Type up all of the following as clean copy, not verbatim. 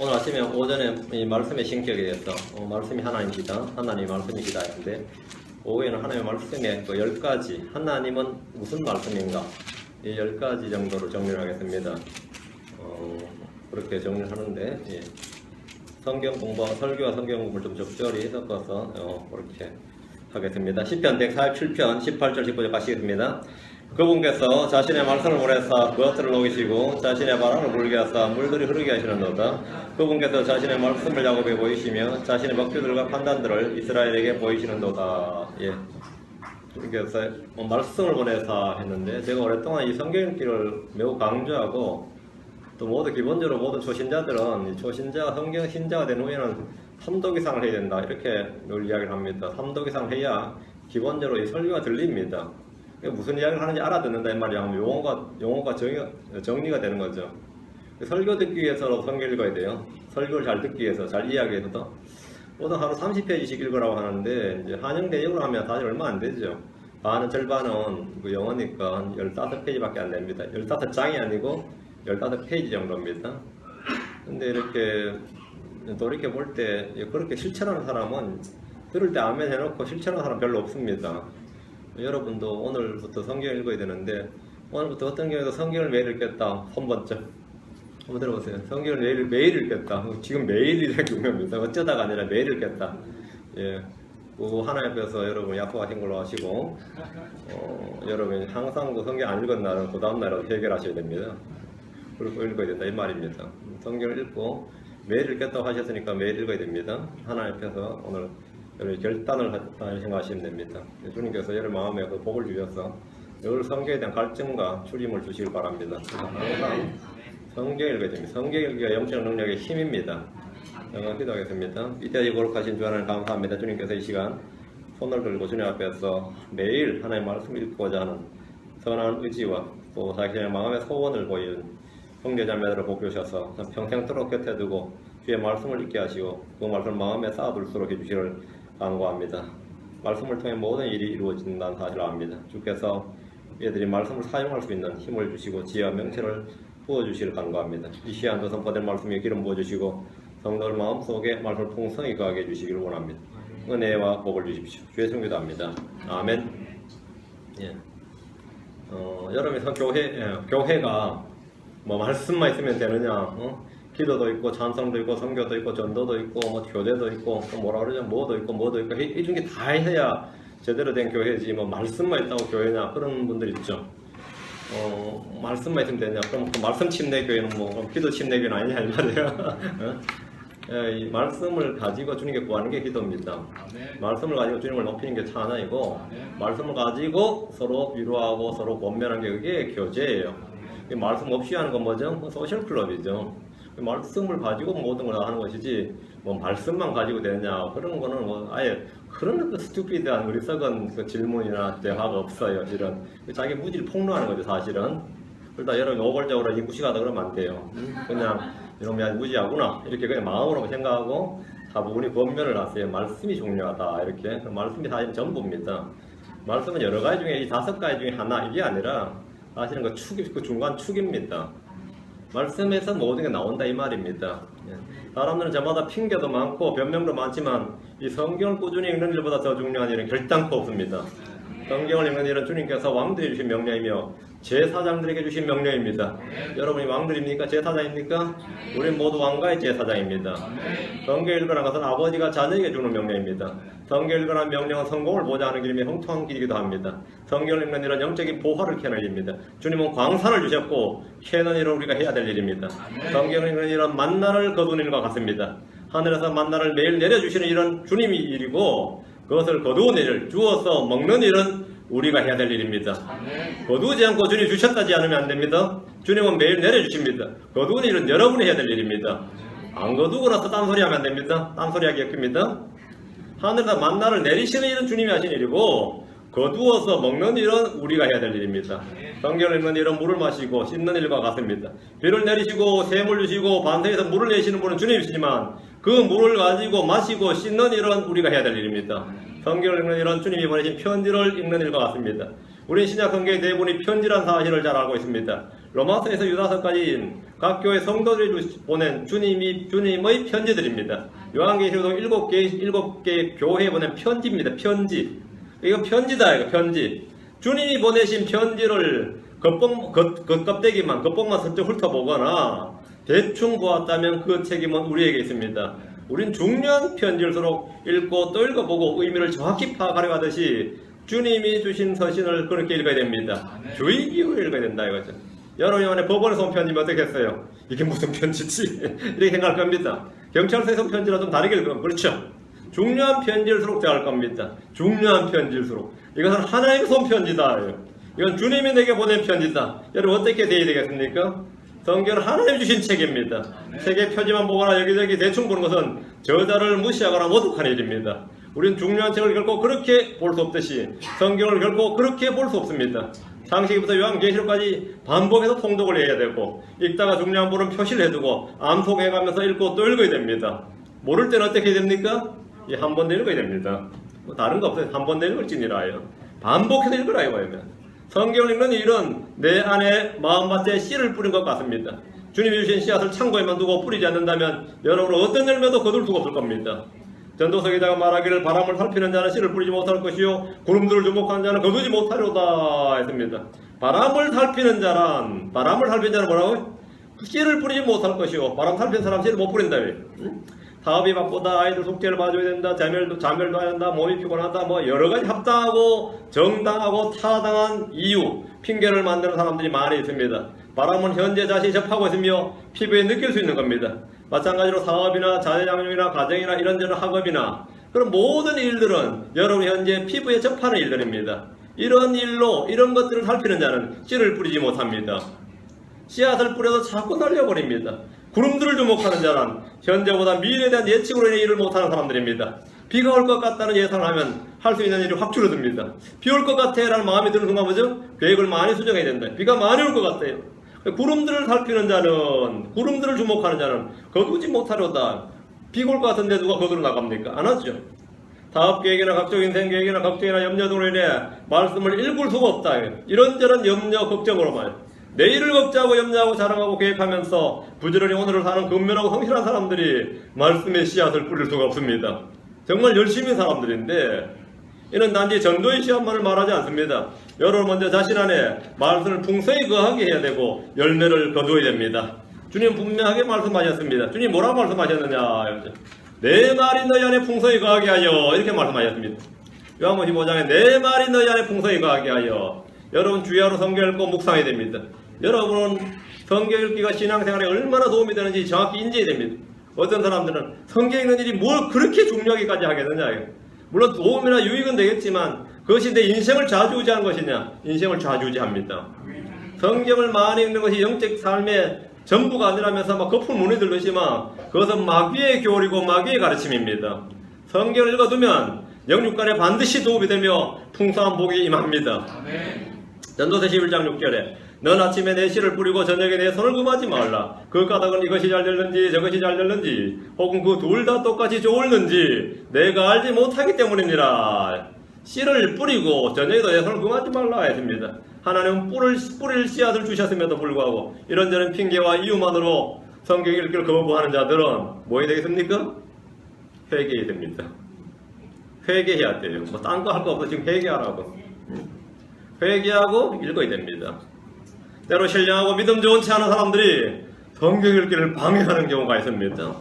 오늘 아침에 오전에 이 말씀의 신격에 대해서 말씀이 하나님이다, 하나님이 말씀이시다 했는데 오후에는 하나님의 말씀의 그 10가지 하나님은 무슨 말씀인가 이 10가지 정도로 정리를 하겠습니다. 그렇게 정리를 하는데 성경 공부, 설교와 성경 공부를 좀 적절히 섞어서 그렇게 하겠습니다. 시편 147편 18절 19절 가시겠습니다. 그분께서 자신의 말씀을 보내사 그것들을 녹이시고 자신의 바람을 불게 하사 물들이 흐르게 하시는도다. 그분께서 자신의 말씀을 야곱에 보이시며 자신의 법규들과 판단들을 이스라엘에게 보이시는도다. 그래서 말씀을 보내사 했는데 제가 오랫동안 이 성경 읽기를 매우 강조하고 또 모두 기본적으로 모든 초신자들은 초신자가 성경 신자가 된 후에는 3독 이상을 해야 된다 이렇게 늘 이야기를 합니다. 3독 이상을 해야 기본적으로 이 설교가 들립니다. 무슨 이야기를 하는지 알아듣는다 이 말이야. 용어가 정리가 되는 거죠. 설교 듣기 위해서 성경 읽어야 돼요. 설교를 잘 듣기 위해서, 잘 이야기해서도 보통 하루 30페이지씩 읽으라고 하는데 이제 한영 대역으로 하면 사실 얼마 안 되죠. 절반은 그 영어니까 15페이지밖에 안 됩니다. 15장이 아니고 15페이지 정도입니다. 근데 이렇게 돌이켜 볼 때 그렇게 실천하는 사람은 들을 때 아멘 해놓고 실천하는 사람 별로 없습니다. 여러분도 오늘부터 성경 읽어야 되는데 오늘부터 어떤 경우에도 성경을 매일 읽겠다. 한 번쯤 한번 들어보세요. 성경을 매일 읽겠다. 지금 매일이라는 경우입니다. 어쩌다가 아니라 매일 읽겠다. 그 하나님 앞에서 여러분 약속하신 걸로 하시고 여러분이 항상 그 성경 안 읽은 날은 그 다음 날은 해결하셔야 됩니다. 그리고 읽어야 된다 이 말입니다. 성경을 읽고 매일 읽겠다고 하셨으니까 매일 읽어야 됩니다. 하나님 앞에서 오늘 여러분 결단을 생각하시면 됩니다. 주님께서 여러분 마음에 그 복을 주셔서 늘 성경에 대한 갈증과 추림을 주시길 바랍니다. 항상 성경 읽어야 됩니다. 성경 읽기가 영적 능력의 힘입니다. 기도하겠습니다. 이때까지 거룩하신 주 하나님 감사합니다. 주님께서 이 시간 손을 들고 주님 앞에서 매일 하나님의 말씀을 읽고자 하는 선한 의지와 또 자신의 마음의 소원을 보이는 형제자매들을 복주셔서 평생토록 곁에 두고 주의 말씀을 읽게 하시고 그 말씀을 마음에 쌓아둘수록 해주시를 간구합니다. 말씀을 통해 모든 일이 이루어진다는 사실을 압니다. 주께서 얘들이 말씀을 사용할 수 있는 힘을 주시고 지혜와 명철을 부어주시를 간구합니다. 이 시간도 선포된 말씀에 기름 부어주시고 성도들 마음속에 말씀을 풍성히 거하게 해주시기를 원합니다. 은혜와 복을 주십시오. 주의 성기도 합니다. 아멘. 여러분이 교회가 뭐 말씀만 있으면 되느냐? 기도도 있고 찬송도 있고 선교도 있고 전도도 있고 뭐 교제도 있고 또 뭐라 그러죠? 뭐도 있고 이런 게 다 해야 제대로 된 교회지 뭐 말씀만 있다고 교회냐 그런 분들 있죠. 말씀만 있으면 되냐? 그럼 그 말씀 침례 교회는 뭐 기도 침례 교회는 아니냐 이 말이에요. 이 말씀을 가지고 주님께 구하는 게 기도입니다. 말씀을 가지고 주님을 높이는 게 찬양이고 말씀을 가지고 서로 위로하고 서로 권면하는 게 그게 교제예요. 말씀 없이 하는 건 뭐죠? 소셜 클럽이죠. 말씀을 가지고 모든 걸 하는 것이지 뭐 말씀만 가지고 되느냐 그런 거는 뭐 아예 그런 그 스튜피드한 어리석은 그 질문이나 대화가 없어요. 이런 자기 무지를 폭로하는 거죠 사실은. 그러다 여러분이 오골적으로 이 무식하다 그러면 안 돼요. 그냥 이놈이 무지하구나 이렇게 그냥 마음으로 생각하고 다분히 권면을 하세요. 말씀이 중요하다 이렇게. 말씀이 사실 전부입니다. 말씀은 여러 가지 중에 이 5가지 중에 하나 이게 아니라 사실은 그 중간 축입니다. 말씀에서 모든 게 나온다 이 말입니다. 사람들은 저마다 핑계도 많고 변명도 많지만 이 성경을 꾸준히 읽는 일보다 더 중요한 일은 결단코 없습니다. 성경을 읽는 일은 주님께서 왕들이 주신 명령이며 제사장들에게 주신 명령입니다. 여러분이 왕들입니까? 제사장입니까? 우리 모두 왕가의 제사장입니다. 성경 읽으라는 것은 아버지가 자녀에게 주는 명령입니다. 성경 읽으라는 명령은 성공을 보좌하는 길이며 형통한 길이기도 합니다. 성경을 읽는 일은 영적인 보화를 캐는 일입니다. 주님은 광산을 주셨고 캐는 일을 우리가 해야 될 일입니다. 성경을 읽는 일은 만나를 거두는 일과 같습니다. 하늘에서 만나를 매일 내려주시는 일은 주님이 일이고 그것을 거두는 일을 주어서 먹는 일은 우리가 해야 될 일입니다. 거두지 않고 주님 주셨다지 않으면 안 됩니다. 주님은 매일 내려주십니다. 거두는 일은 여러분이 해야 될 일입니다. 안 거두고 나서 딴소리 하면 안 됩니다. 딴소리 하기 역깁니다. 하늘에서 만나를 내리시는 일은 주님이 하신 일이고 거두어서 먹는 일은 우리가 해야 될 일입니다. 성경을 읽는 일은 물을 마시고 씻는 일과 같습니다. 비를 내리시고 샘을 주시고 반석에서 물을 내시는 분은 주님이시지만 그 물을 가지고 마시고 씻는 일은 우리가 해야 될 일입니다. 성경을 읽는 일은 주님이 보내신 편지를 읽는 일과 같습니다. 우리 신약 성경의 대부분이 편지란 사실을 잘 알고 있습니다. 로마서에서 유다서까지 각 교회 성도들이 보낸 주님의 편지들입니다. 요한계시록도 7개 교회에 보낸 편지입니다. 편지. 이거 편지다, 이거 편지. 주님이 보내신 편지를 겉껍데기만 슬쩍 훑어보거나 대충 보았다면 그 책임은 우리에게 있습니다. 우린 중요한 편지일수록 읽고 또 읽어보고 의미를 정확히 파악하려 하듯이 주님이 주신 서신을 그렇게 읽어야 됩니다. 주의 깊게 읽어야 된다 이거죠. 여러분이 만에 법원에서 온 편지면 어떻겠어요? 이게 무슨 편지지? 이렇게 생각할 겁니다. 경찰서에서 온 편지라 좀 다르게 읽으면 그렇죠. 중요한 편지일수록 대할 겁니다. 중요한 편지일수록. 이것은 하나님의 손편지다. 이건 주님이 내게 보낸 편지다. 여러분 어떻게 돼야 되겠습니까? 성경은 하나님 주신 책입니다. 책의 표지만 보거나 여기저기 대충 보는 것은 저자를 무시하거나 모독한 일입니다. 우리는 중요한 책을 결코 그렇게 볼 수 없듯이 성경을 결코 그렇게 볼 수 없습니다. 창세기부터 요한계시록까지 반복해서 통독을 해야 되고 읽다가 중요한 부분은 표시를 해두고 암송해가면서 읽고 또 읽어야 됩니다. 모를 때는 어떻게 해야 됩니까? 한 번 더 읽어야 됩니다. 뭐 다른 거 없어요. 한 번 더 읽을지니라요. 반복해서 읽으라 이거예요. 성경을 읽는 일은 내 안에 마음밭에 씨를 뿌린 것 같습니다. 주님이 주신 씨앗을 창고에만 두고 뿌리지 않는다면 여러분은 어떤 열매도 거둘 수가 없을 겁니다. 전도서 기자가 말하기를 바람을 살피는 자는 씨를 뿌리지 못할 것이요 구름들을 주목하는 자는 거두지 못하려다 했습니다. 바람을 살피는 자는 뭐라고? 씨를 뿌리지 못할 것이요 바람 살피는 사람 씨를 못 뿌린다. 사업이 바쁘다, 아이들 숙제를 봐줘야 된다, 자멸도 해야 된다, 몸이 피곤하다, 뭐 여러가지 합당하고 정당하고 타당한 이유, 핑계를 만드는 사람들이 많이 있습니다. 바람은 현재 자신이 접하고 있으며 피부에 느낄 수 있는 겁니다. 마찬가지로 사업이나 자녀양육이나 가정이나 이런저런 학업이나 그런 모든 일들은 여러분이 현재 피부에 접하는 일들입니다. 이런 일로 이런 것들을 살피는 자는 씨를 뿌리지 못합니다. 씨앗을 뿌려도 자꾸 날려버립니다. 구름들을 주목하는 자는 현재보다 미래에 대한 예측으로 인해 일을 못하는 사람들입니다. 비가 올 것 같다는 예상을 하면 할 수 있는 일이 확 줄어듭니다. 비 올 것 같아 라는 마음이 드는 순간 뭐죠? 계획을 많이 수정해야 된다. 비가 많이 올 것 같아요. 구름들을 살피는 자는, 구름들을 주목하는 자는 거두지 못하려다. 비가 올 것 같은데 누가 거두러 나갑니까? 안 하죠. 사업 계획이나 각종 인생 계획이나 걱정이나 염려 등으로 인해 말씀을 읽을 수가 없다. 이런저런 염려, 걱정으로만 내일을 걱정하고 염려하고 자랑하고 계획하면서 부지런히 오늘을 사는 근면하고 성실한 사람들이 말씀의 씨앗을 뿌릴 수가 없습니다. 정말 열심히 사람들인데 이는 단지 전도의 씨앗만을 말하지 않습니다. 여러분 먼저 자신 안에 말씀을 풍성히 거하게 해야 되고 열매를 거두어야 됩니다. 주님 분명하게 말씀하셨습니다. 주님 뭐라고 말씀하셨느냐? 내 말이 너희 안에 풍성히 거하게 하여 이렇게 말씀하셨습니다. 요한복음 15장에 내 말이 너희 안에 풍성히 거하게 하여. 여러분 주야로 성경 읽고 묵상해야 됩니다. 여러분은 성경 읽기가 신앙생활에 얼마나 도움이 되는지 정확히 인지해야 됩니다. 어떤 사람들은 성경 읽는 일이 뭘 그렇게 중요하게까지 하겠느냐. 물론 도움이나 유익은 되겠지만 그것이 내 인생을 좌지우지하는 것이냐. 인생을 좌지우지합니다. 성경을 많이 읽는 것이 영적 삶의 전부가 아니라면서 막 거품 문이 들듯이만 그것은 마귀의 교리고 마귀의 가르침입니다. 성경을 읽어두면 영육간에 반드시 도움이 되며 풍성한 복이 임합니다. 아멘. 전도서 11장 6절에 넌 아침에 내 씨를 뿌리고 저녁에 내 손을 금하지 말라. 그 까닭은 이것이 잘 될는지 저것이 잘 될는지 혹은 그 둘 다 똑같이 좋을는지 내가 알지 못하기 때문이니라. 씨를 뿌리고 저녁에도 내 손을 금하지 말라 했습니다. 하나님은 뿌릴 씨앗을 주셨음에도 불구하고 이런저런 핑계와 이유만으로 성경 읽기를 거부하는 자들은 뭐 해야 되겠습니까? 회개해야 됩니다. 회개해야 돼요. 뭐 딴 거 할 거 없어. 지금 회개하라고. 회개하고 읽어야 됩니다. 때로 신령하고 믿음 좋은 체 하는 사람들이 성경 읽기를 방해하는 경우가 있습니다.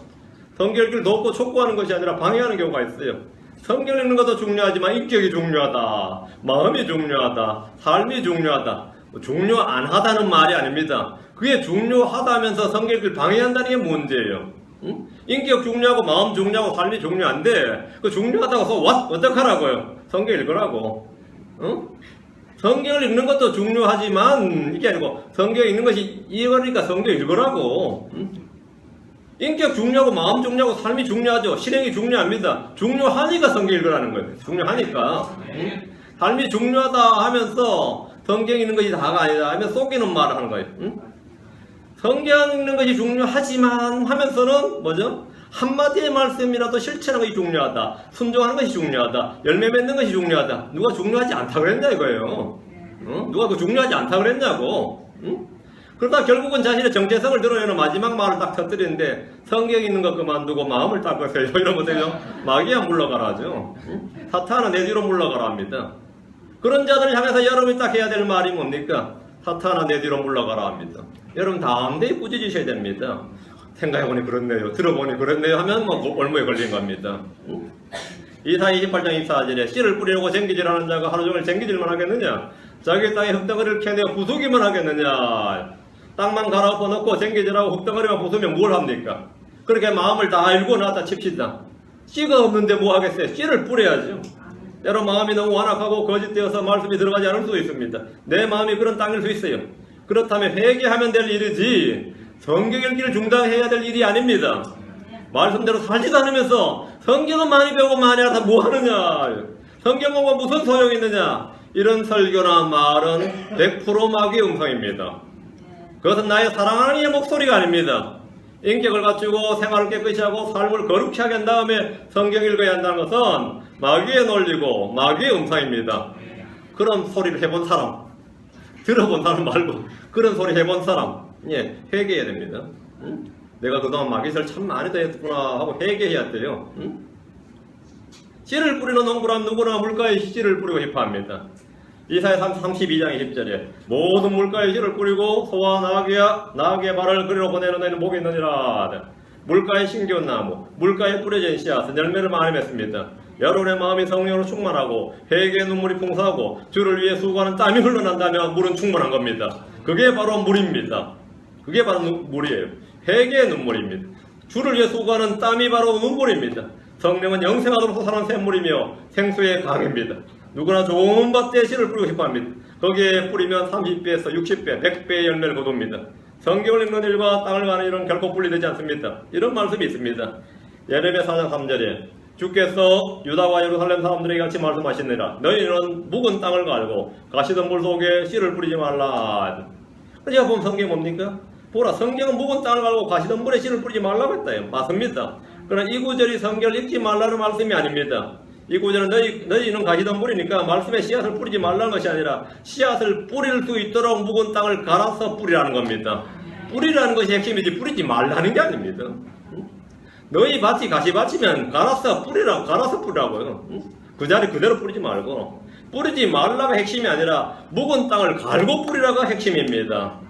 성경 읽기를 돕고 촉구하는 것이 아니라 방해하는 경우가 있어요. 성경 읽는 것도 중요하지만 인격이 중요하다, 마음이 중요하다, 삶이 중요하다. 중요 안 하다는 말이 아닙니다. 그게 중요하다면서 성경 읽기를 방해한다는 게 문제예요. 응? 인격 중요하고 마음 중요하고 삶이 중요한데 그 중요하다고 해서 어떡하라고요? 성경 읽으라고. 응? 성경을 읽는 것도 중요하지만 이게 아니고 성경 읽는 것이 이해가니까 성경 읽으라고. 응? 인격 중요하고 마음 중요하고 삶이 중요하죠. 실행이 중요합니다. 중요하니까 성경 읽으라는 거예요. 중요하니까. 응? 삶이 중요하다 하면서 성경 읽는 것이 다가 아니다 하면 속이는 말을 하는 거예요. 응? 성경 읽는 것이 중요하지만 하면서는 뭐죠? 한마디의 말씀이라도 실천하는 것이 중요하다. 순종하는 것이 중요하다. 열매 맺는 것이 중요하다. 누가 중요하지 않다고 했냐 이거예요. 누가 그 중요하지 않다 그랬냐고. 그러다 결국은 자신의 정체성을 드러내는 마지막 말을 딱 터뜨리는데 성경에 있는 것 그만두고 마음을 닦으세요. 이러면 되죠. 마귀야 물러가라죠. 사탄은 내 뒤로 물러가라 합니다. 그런 자들을 향해서 여러분이 딱 해야 될 말이 뭡니까? 사탄아 내 뒤로 물러가라 합니다. 여러분 담대히 꾸짖으셔야 됩니다. 생각해보니 그렇네요. 들어보니 그렇네요 하면 뭐 올무에 걸린 겁니다. 이사 28장 24절에 씨를 뿌리려고 쟁기질하는 자가 하루 종일 쟁기질만 하겠느냐? 자기 땅에 흙덩어리를 캐내어 부수기만 하겠느냐? 땅만 갈아엎어 놓고 쟁기질하고 흙덩어리만 부수면 뭘 합니까? 그렇게 마음을 다 일고 나왔다 칩시다. 씨가 없는데 뭐 하겠어요? 씨를 뿌려야죠. 여러분 마음이 너무 완악하고 거짓되어서 말씀이 들어가지 않을 수도 있습니다. 내 마음이 그런 땅일 수 있어요. 그렇다면 회개하면 될 일이지 성경 읽기를 중단해야 될 일이 아닙니다. 말씀대로 살지도 않으면서 성경은 많이 배우고 많이 알아서 뭐 하느냐? 성경 공부가 무슨 소용이 있느냐? 이런 설교나 말은 100% 마귀의 음성입니다. 그것은 나의 사랑하는 이의 목소리가 아닙니다. 인격을 갖추고 생활을 깨끗이 하고 삶을 거룩히 하게 한 다음에 성경 읽어야 한다는 것은 마귀의 논리고 마귀의 음성입니다. 그런 소리를 해본 사람, 들어본 사람 말고 그런 소리 해본 사람, 회개해야 됩니다. 내가 그동안 마귀를 참 많이 했구나 하고 회개해야 돼요. 씨를 뿌리는 농부란 누구나 물가에 씨를 뿌리고 싶어 합니다. 이사야 32장 20절에 모든 물가에 씨를 뿌리고 소와 나귀의 발을 그리로 보내는 너희는 복이 있느니라. 물가에 심겨온 나무, 물가에 뿌려진 씨앗은 열매를 많이 맺습니다. 여러분의 마음이 성령으로 충만하고 회개의 눈물이 풍성하고 주를 위해 수고하는 땀이 흘러난다면 물은 충분한 겁니다. 그게 바로 물입니다. 그게 바로 물이에요. 회개의 눈물입니다. 주를 위해 수고하는 땀이 바로 눈물입니다. 성령은 영생하도록 솟아난 샘물이며 생수의 강입니다. 누구나 좋은 밭에 씨를 뿌리고 싶어합니다. 거기에 뿌리면 30배에서 60배, 100배의 열매를 거둡니다. 성경을 읽는 일과 땅을 가는 일은 결코 분리되지 않습니다. 이런 말씀이 있습니다. 예레미야 4장 3절에 주께서 유다와 예루살렘 사람들에게 같이 말씀하시느니라. 너희는 묵은 땅을 갈고 가시던 물 속에 씨를 뿌리지 말라. 제가 보면 성경이 뭡니까? 보라, 성경은 묵은 땅을 갈고 가시던 물에 씨를 뿌리지 말라고 했다. 맞습니다. 그러나 이 구절이 성경을 읽지 말라는 말씀이 아닙니다. 이 구절은 너희는 가시던 물이니까 말씀에 씨앗을 뿌리지 말라는 것이 아니라 씨앗을 뿌릴 수 있도록 묵은 땅을 갈아서 뿌리라는 겁니다. 뿌리라는 것이 핵심이지 뿌리지 말라는 게 아닙니다. 너희 밭이 가시밭이면 갈아서 뿌리라고요. 그 자리 그대로 뿌리지 말고 뿌리지 말라가 핵심이 아니라 묵은 땅을 갈고 뿌리라가 핵심입니다.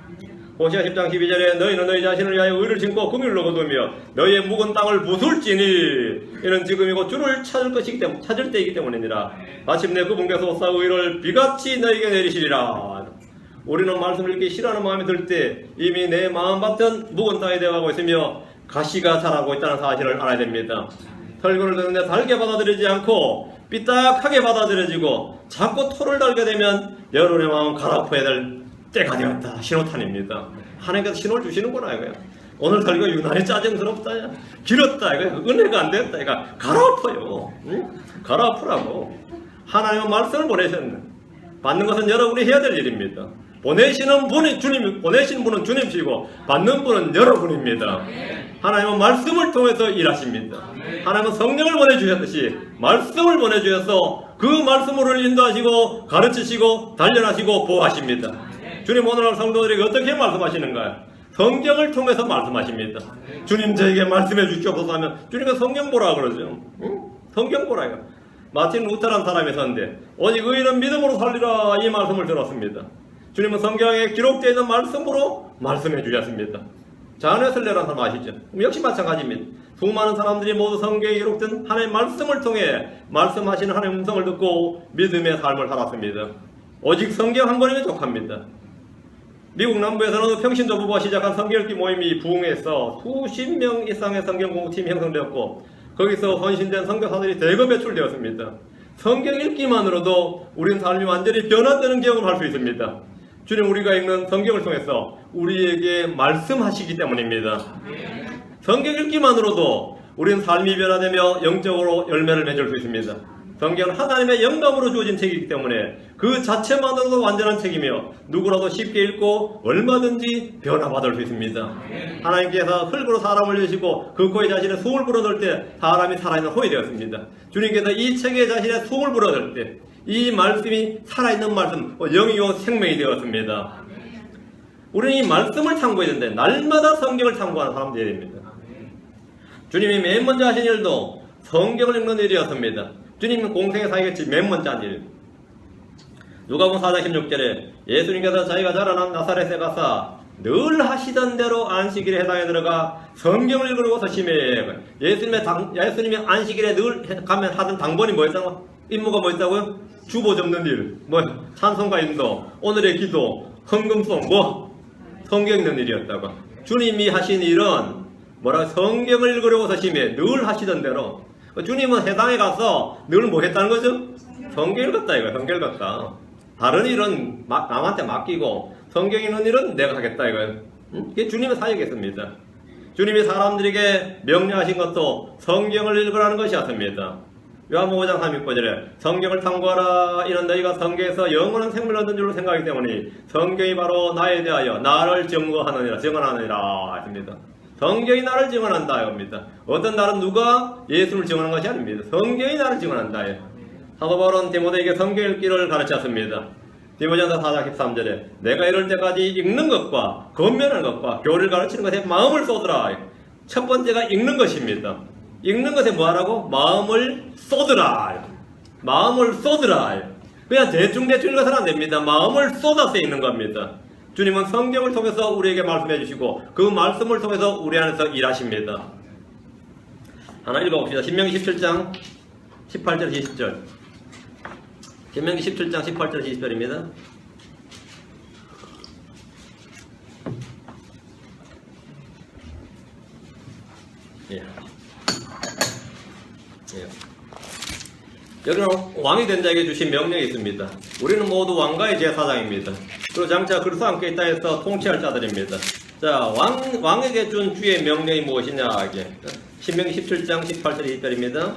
호시아 10장 12절에 너희는 너희 자신을 위하여 의를 심고 긍휼로 거두며 너희의 묵은 땅을 부술지니 이는 지금이고 주를 찾을 때이기 때문이니라. 마침내 그분께서 오사 의를 비같이 너희에게 내리시리라. 우리는 말씀을 읽기 싫어하는 마음이 들 때 이미 내 마음밭은 묵은 땅에 되어가고 있으며 가시가 자라고 있다는 사실을 알아야 됩니다. 설교를 듣는데 달게 받아들이지 않고 삐딱하게 받아들여지고 자꾸 토를 달게 되면 여러분의 마음은 갈아엎어야 될 때가 되었다. 신호탄입니다. 하나님께서 신호를 주시는구나 이거야. 오늘 설교 유난히 짜증스럽다. 길었다. 이거 은혜가 안 됐다. 이거 갈아엎어요. 응? 갈아엎으라고. 하나님은 말씀을 보내셨네. 받는 것은 여러분이 해야 될 일입니다. 보내신 분은 주님이시고 받는 분은 여러분입니다. 하나님은 말씀을 통해서 일하십니다. 하나님은 성령을 보내주셨듯이 말씀을 보내주셔서 그 말씀으로 인도하시고 가르치시고 단련하시고 보호하십니다. 주님 오늘날 성도들에게 어떻게 말씀하시는가요? 성경을 통해서 말씀하십니다. 주님 저에게 말씀해 주시옵소서 하면 주님은 성경 보라 그러죠. 응? 성경 보라요. 마틴 루터라는 사람이 있었는데 오직 의인은 믿음으로 살리라 이 말씀을 들었습니다. 주님은 성경에 기록되어 있는 말씀으로 말씀해 주셨습니다. 잔 웨슬레라는 사람 아시죠? 역시 마찬가지입니다. 수많은 사람들이 모두 성경에 기록된 하나님의 말씀을 통해 말씀하시는 하나님의 음성을 듣고 믿음의 삶을 살았습니다. 오직 성경 한 권이면 족합니다. 미국 남부에서는 평신도부부가 시작한 성경 읽기 모임이 부흥해서 수십 명 이상의 성경 공부팀이 형성되었고 거기서 헌신된 선교사들이 대거 배출되었습니다. 성경 읽기만으로도 우리는 삶이 완전히 변화되는 경험을 할 수 있습니다. 주님 우리가 읽는 성경을 통해서 우리에게 말씀하시기 때문입니다. 성경 읽기만으로도 우리는 삶이 변화되며 영적으로 열매를 맺을 수 있습니다. 성경은 하나님의 영감으로 주어진 책이기 때문에 그 자체만으로도 완전한 책이며 누구라도 쉽게 읽고 얼마든지 변화받을 수 있습니다. 하나님께서 흙으로 사람을 내시고 그 코에 자신의 숨을 불어넣을 때 사람이 살아있는 호이 되었습니다. 주님께서 이 책에 자신의 숨을 불어넣을 때 이 말씀이 살아있는 말씀, 영이요 생명이 되었습니다. 우리는 이 말씀을 탐구해야 되는데 날마다 성경을 탐구하는 사람 되어야 됩니다. 주님이 맨 먼저 하신 일도 성경을 읽는 일이었습니다. 주님은 공생에 사역했지 맨 먼저 한 일. 누가복음 4장 16절에 예수님께서 자기가 자라난 나사렛에 가서 늘 하시던 대로 안식일에 해당에 들어가 성경을 읽으려고 심해. 예수님이 안식일에 늘 가면 하던 당번이 뭐였다고? 임무가 뭐였다고요? 주보 접는 일, 찬송가 인도, 오늘의 기도, 헌금송, 성경 읽는 일이었다고. 주님이 하신 일은 성경을 읽으려고 심해. 늘 하시던 대로. 주님은 해당에 가서 늘 뭐 했다는 거죠? 성경 읽었다 이거. 성경 읽었다. 다른 일은 남한테 맡기고 성경 읽는 일은 내가 하겠다 이거예요. 그게 주님의 사역이었습니다. 주님이 사람들에게 명령하신 것도 성경을 읽으라는 것이었습니다. 요한복음 5장 39절에 성경을 탐구하라. 이는 너희가 성경에서 영원한 생명을 얻는 줄로 생각하기 때문에 성경이 바로 나에 대하여 나를 증언하느니라 했습니다. 성경이 나를 증언한다 입니다. 어떤 날은 누가 예수를 증언한 것이 아닙니다. 성경이 나를 증언한다. 사도 바울은 디모데에게 성경 읽기를 가르쳤습니다. 디모데전서 4장 13절에 내가 이럴 때까지 읽는 것과 권면하는 것과 교리를 가르치는 것에 마음을 쏟으라. 첫 번째가 읽는 것입니다. 읽는 것에 뭐하라고? 마음을 쏟으라. 마음을 쏟으라. 그냥 대충 읽어서는 안 됩니다. 마음을 쏟아서 읽는 겁니다. 주님은 성경을 통해서 우리에게 말씀해 주시고 그 말씀을 통해서 우리 안에서 일하십니다. 하나 읽어봅시다. 신명기 17장 18절 20절. 신명기 17장 18절 20절입니다. 예. 여기는 왕이 된 자에게 주신 명령이 있습니다. 우리는 모두 왕가의 제사장입니다. 그리고 장차 그리스도와 함께 이 땅에서 통치할 자들입니다. 자, 왕에게 준 주의 명령이 무엇이냐? 신명기 17장 18절 20절입니다.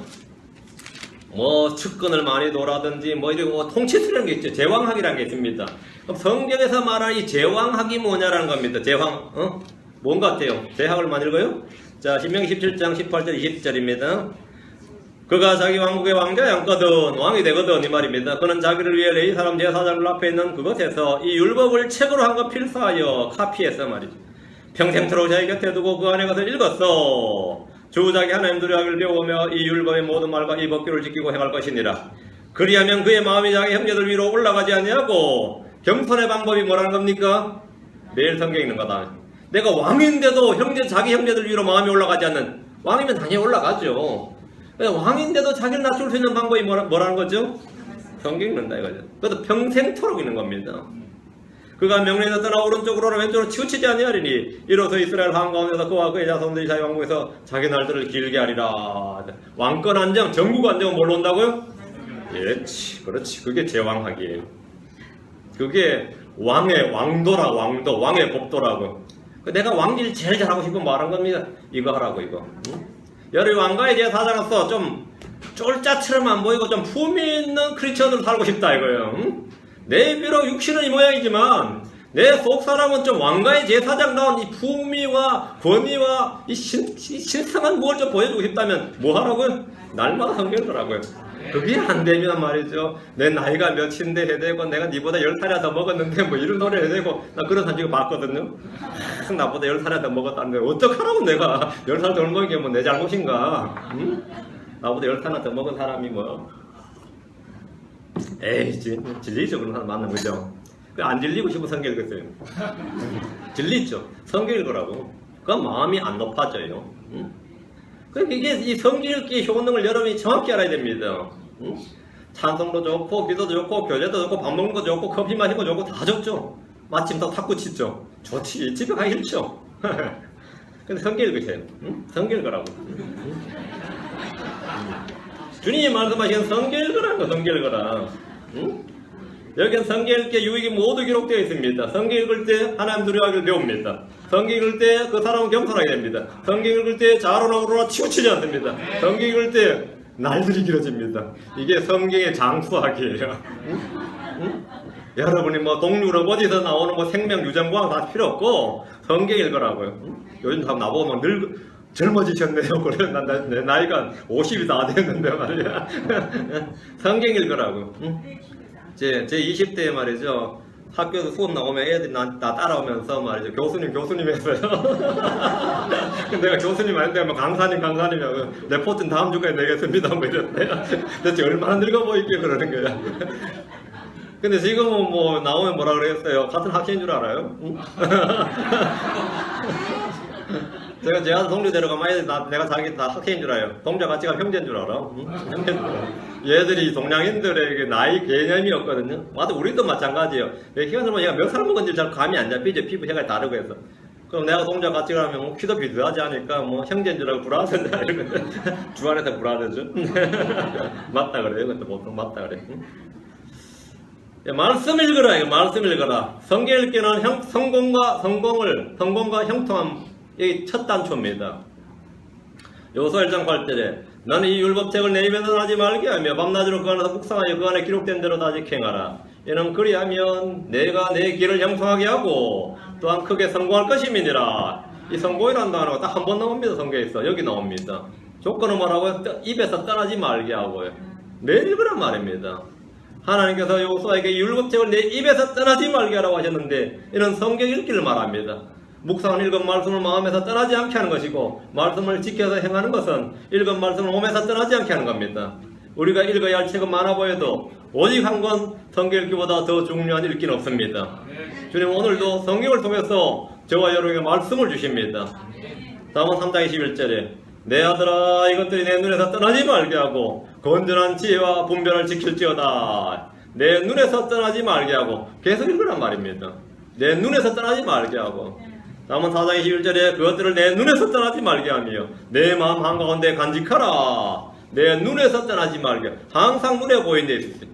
측근을 많이 도라든지 이러고 통치수라는 게 있죠. 제왕학이라는 게 있습니다. 그럼 성경에서 말하는 이 제왕학이 뭐냐라는 겁니다. 뭔 같아요? 제학을 많이 읽어요? 자, 신명기 17장 18절 20절입니다. 그가 자기 왕국의 왕자였거든 왕이 되거든 이 말입니다. 그는 자기를 위해 레위 사람 제사장들 앞에 있는 그것에서 이 율법을 책으로 한 것 필사하여 카피했어 말이죠. 평생토록 자기 곁에 두고 그 안에 가서 읽었어. 주 자기 하나님 두려워하기를 배우며 이 율법의 모든 말과 이 법규를 지키고 행할 것이니라. 그리하면 그의 마음이 자기 형제들 위로 올라가지 아니하고 겸손의 방법이 뭐라는 겁니까? 매일 성경에 있는 거다. 내가 왕인데도 자기 형제들 위로 마음이 올라가지 않는, 왕이면 당연히 올라가죠. 왕인데도 자기를 낮출 수 있는 방법이 뭐라는 거죠? 성경에 있는다 이거죠. 그것도 평생토록 있는 겁니다. 그가 명령에서 떠나 오른쪽으로나 왼쪽으로 치우치지 아니하리니 이로써 이스라엘 왕 가운데서 그와 그의 자손들이 자기 왕국에서 자기 날들을 길게 하리라. 왕권 안정, 전국 안정은 뭘로 온다고요? 그렇지. 그게 제왕학이에요. 그게 왕의 왕도라. 왕의 법도라고. 내가 왕일 제일 잘하고 싶으면 말한 겁니다. 이거 하라고 이거. 여러분 왕가의 제사장으로서 좀 쫄짜처럼 안 보이고 좀 품위 있는 크리스천으로 살고 싶다 이거예요. 내 비록 육신은 이 모양이지만 내 속사람은 좀 왕가의 제사장다운 이 품위와 권위와 이 신성한 무엇을 좀 보여주고 싶다면 뭐 하라고요? 날마다 성경을 하라고요. 그게 안 되면 말이죠. 내 나이가 몇인데 해야 되고 내가 니보다 10살이나 더 먹었는데 이런 소리 해야 되고 나 그런 사람 지금 봤거든요. 나보다 10살이나 더 먹었다는데 어떡하라고 내가 10살 더 먹은 게 내 잘못인가? 응? 나보다 10살이나 더 먹은 사람이 에이 진리죠. 그런 사람 만나면 그죠? 안 질리고 싶으면 성경 읽었어요. 진리죠. 성경 읽으라고. 그건 마음이 안 높아져요. 응? 그러니까 이게 이 성경 읽기의 효능을 여러분이 정확히 알아야 됩니다. 응? 찬송도 좋고 기도도 좋고 교제도 좋고 밥 먹는 거 좋고 커피 마시는 거 좋고 다 좋죠. 마침 또 탁구 치죠. 좋지. 집에 가기 싫죠. 근데 성경 읽으세요. 응? 성경 읽으라고. 응? 주님이 말씀하신 성경 읽으라는 거. 성경 읽으라. 응? 여기는 성경 읽기의 유익이 모두 기록되어 있습니다. 성경 읽을 때 하나님 두려워하기를 배웁니다. 성경 읽을 때 그 사람은 겸손하게 됩니다. 성경 읽을 때 좌로나 우로나 치우치지 않습니다. 성경 읽을 때 날들이 길어집니다. 이게 성경의 장수학이에요. 응? 여러분이 동유럽 어디서 나오는 생명 유전과학 다 필요 없고 성경 읽으라고요. 응? 요즘 다 나보고 젊어지셨네요. 그래, 내 나이가 50이 다 됐는데 말이야. 성경 읽으라고. 응? 제 20대에 말이죠. 학교에서 수업 나오면 애들이 나 따라오면서 말이죠. 교수님 했어요. 내가 교수님 아닌데 뭐 강사님하고 레포트는 다음 주까지 내겠습니다. 뭐 이랬어요. 대체 얼마나 늙어 보이게 그러는 거야. 근데 지금은 뭐 나오면 뭐라 그랬어요? 같은 학생인 줄 알아요? 응? 제가 동료 데려가면 애들 내가 자기 다 학생인 줄 알아요. 동자 같이 가면 형제인 줄 알아. 응? 형제인 줄 알아. 얘들이 동양인들에게 나이 개념이 없거든요. 맞아, 우리도 마찬가지예요. 희한하면 얘가 몇 살 먹은지 잘 감이 안 잡히죠. 피부 색깔이 다르고 해서. 그럼 내가 동자 같이 가면 뭐 키도 비슷하지 않으니까 뭐 형제인 줄 알고 불안하다 이러거든. 주안에서 불안하죠. 맞다 그래요. 그것도 보통 맞다 그래. 응? 말씀 읽으라. 이거 말씀 읽으라. 성경 읽기는 성공과 형통함. 여기 첫 단초입니다. 요소 1장 8절에 너는 이 율법책을 내 입에서 하지 말게 하며 밤낮으로 그 안에서 묵상하여 그 안에 기록된 대로 다 지행하라. 이는 그리하면 내가 내 길을 형통하게 하고 또한 크게 성공할 것임이니라. 이 성공이라는 단어가 딱 한 번 나옵니다. 성경에 있어. 여기 나옵니다. 조건은 뭐라고요? 입에서 떠나지 말게 하고요. 매일 읽으란 말입니다. 하나님께서 요소에게 율법책을 내 입에서 떠나지 말게 하라고 하셨는데 이는 성경 읽기를 말합니다. 묵상을 읽은 말씀을 마음에서 떠나지 않게 하는 것이고 말씀을 지켜서 행하는 것은 읽은 말씀을 몸에서 떠나지 않게 하는 겁니다. 우리가 읽어야 할 책은 많아 보여도 오직 한 권 성경 읽기보다 더 중요한 읽기는 없습니다. 주님 오늘도 성경을 통해서 저와 여러분에게 말씀을 주십니다. 다음은 3장 21절에 내 아들아 이것들이 내 눈에서 떠나지 말게 하고 건전한 지혜와 분별을 지킬지어다. 내 눈에서 떠나지 말게 하고 계속 읽으란 말입니다. 내 눈에서 떠나지 말게 하고 다음은 4장 21절에 그것들을 내 눈에서 떠나지 말게 하며 내 마음 한가운데 간직하라. 내 눈에서 떠나지 말게. 항상 눈에 보이는 데 있어요.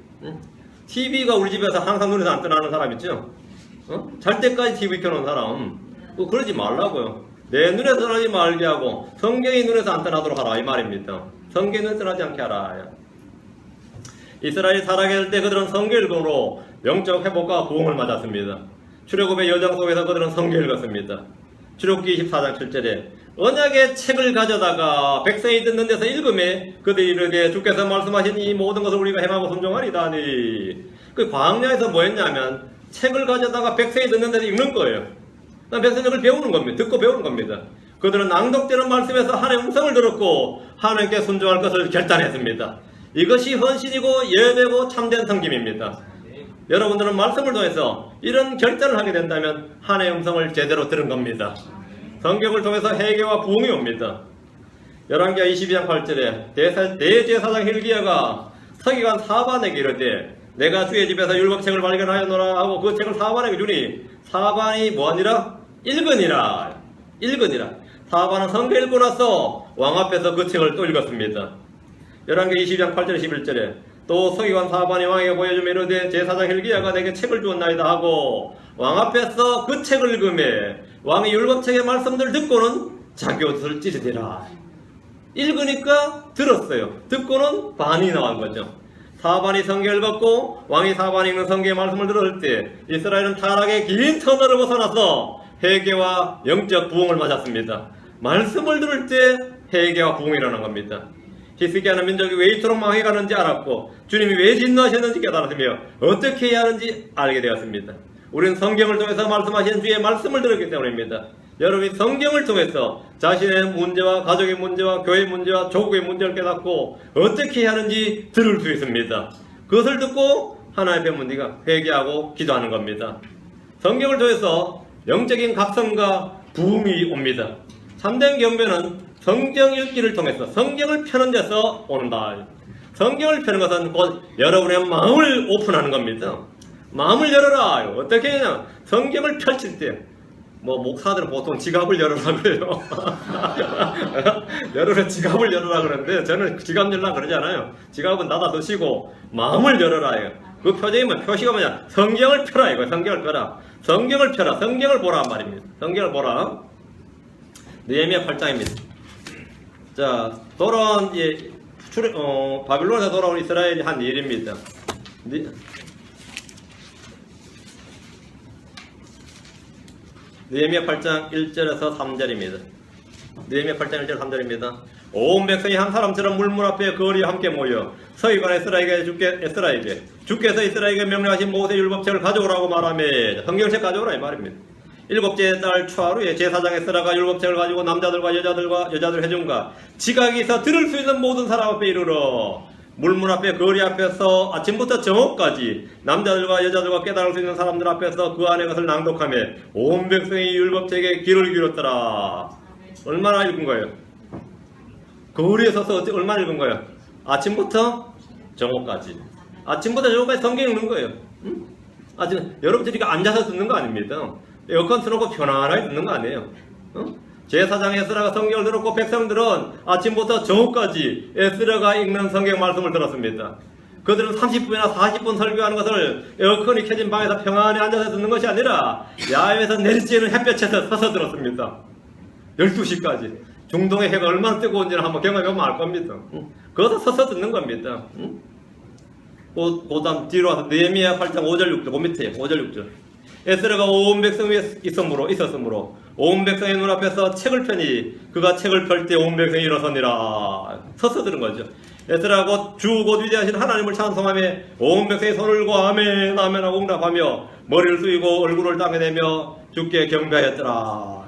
TV가 우리 집에서 항상 눈에서 안 떠나는 사람 있죠? 잘 때까지 TV 켜놓은 사람 그러지 말라고요. 내 눈에서 떠나지 말게 하고 성경이 눈에서 안 떠나도록 하라 이 말입니다. 성경이 눈에서 떠나지 않게 하라. 이스라엘이 살아갈 때 그들은 성경 읽음으로 영적 회복과 부흥을 맞았습니다. 출애굽의 여정 속에서 그들은 성경을 읽었습니다. 출애굽기 24장 7절에 언약의 책을 가져다가 백성이 듣는 데서 읽음에 그들이 이르되 주께서 말씀하신 이 모든 것을 우리가 행하고 순종하리다니. 그 광야에서 뭐 했냐면 책을 가져다가 백성이 듣는 데서 읽는 거예요. 백성이 그걸 배우는 겁니다. 듣고 배우는 겁니다. 그들은 낭독되는 말씀에서 하나님의 음성을 들었고 하나님께 순종할 것을 결단했습니다. 이것이 헌신이고 예배고 참된 섬김입니다. 여러분들은 말씀을 통해서 이런 결단을 하게 된다면 하나님의 음성을 제대로 들은 겁니다. 성경을 통해서 회개와 부흥이 옵니다. 열왕기하 22장 8절에 대제사장 hil기야가 서기관 사반에게 이르되 내가 주의 집에서 율법책을 발견하였노라 하고 그 책을 사반에게 주니 사반이 뭐하니라? 읽으니라. 사반은 성경 읽고 나서 왕 앞에서 그 책을 또 읽었습니다. 열왕기 22장 8절 11절에 또 서기관 사반이 왕에게 보여주며 이르되 제사장 hil기야가 내게 책을 주었나이다 하고 왕 앞에서 그 책을 읽으며 왕이 율법책의 말씀들 듣고는 자기 옷을 찢으리라. 읽으니까 들었어요. 듣고는 반이 나온 거죠. 사반이 성경을 읽었고 왕이 사반이 읽는 성경의 말씀을 들을 때 이스라엘은 타락의 긴 터널을 벗어나서 회개와 영적 부흥을 맞았습니다. 말씀을 들을 때 회개와 부흥이 일어난 겁니다. 히스기야는 민족이 왜 이토록 망해가는지 알았고 주님이 왜 진노하셨는지 깨달았으며 어떻게 해야 하는지 알게 되었습니다. 우리는 성경을 통해서 말씀하신 주의 말씀을 들었기 때문입니다. 여러분이 성경을 통해서 자신의 문제와 가족의 문제와 교회의 문제와 조국의 문제를 깨닫고 어떻게 해야 하는지 들을 수 있습니다. 그것을 듣고 하나님의 문제가 회개하고 기도하는 겁니다. 성경을 통해서 영적인 각성과 부흥이 옵니다. 참된 경배는 성경 읽기를 통해서 성경을 펴는 데서 온다. 성경을 펴는 것은 곧 여러분의 마음을 오픈하는 겁니다. 마음을 열어라. 어떻게 하냐? 성경을 펼칠 때 목사들은 보통 지갑을 열어라 그래요. 여러분 지갑을 열어라 그러는데 저는 지갑 열라 그러잖아요. 지갑은 닫아 두시고 마음을 열어라 해요. 그 표시가 뭐냐? 성경을 펴라 이거. 성경을 펴라. 성경을 펴라. 성경을 보라 말입니다. 성경을 보라. 느헤미야 8장입니다. 자, 돌아온 바빌론에서 돌아온 이스라엘이 한 일입니다. 느헤미야 8장 1절에서 3절입니다. 느헤미야 8장 1절 3절입니다. 온 백성이 한 사람처럼 물문 앞에 거리에 함께 모여 서기관 에스라에게 주께서 이스라엘에게 명령하신 모세 율법책을 가져오라고 말하며 성경책 가져오라 이 말입니다. 일곱째 달 초하루에 제사장 에스라가 율법책을 가지고 남자들과 여자들 회중과 지각이 있어 들을 수 있는 모든 사람 앞에 이르러 물문 앞에 거리 앞에서 아침부터 저녁까지 남자들과 여자들과 깨달을 수 있는 사람들 앞에서 그 안에 것을 낭독하며 온 백성이 율법책에 귀를 기울였더라. 얼마나 읽은 거예요? 거리에 서서 얼마나 읽은 거예요? 아침부터 저녁까지. 아침부터 저녁까지 성경 읽는 거예요. 응? 여러분들이 앉아서 듣는 거 아닙니다. 에어컨 틀어놓고 편안하게 듣는 거 아니에요. 제사장 에스라가 성경을 들었고 백성들은 아침부터 저녁까지 에스라가 읽는 성경 말씀을 들었습니다. 그들은 30분이나 40분 설교하는 것을 에어컨이 켜진 방에서 평안히 앉아서 듣는 것이 아니라 야외에서 내리쬐는 햇볕에서 서서 들었습니다. 12시까지. 중동의 해가 얼마나 뜨거운지를 한번 경험해보면 알 겁니다. 거기서 서서 듣는 겁니다. 그 다음 뒤로 와서 느헤미야 8장 5절 6절 그 밑에 5절 6절 에스라가 온 백성 위에 있었으므로 온 백성의 눈앞에서 책을 펴니 그가 책을 펼 때 온 백성이 일어서니라. 서서 들은 거죠. 에스라가 곧 위대하신 하나님을 찬송하며 온 백성이 손을 들고 아멘 아멘 하고 응답하며 머리를 숙이고 얼굴을 땅에 대며 주께 경배하였더라.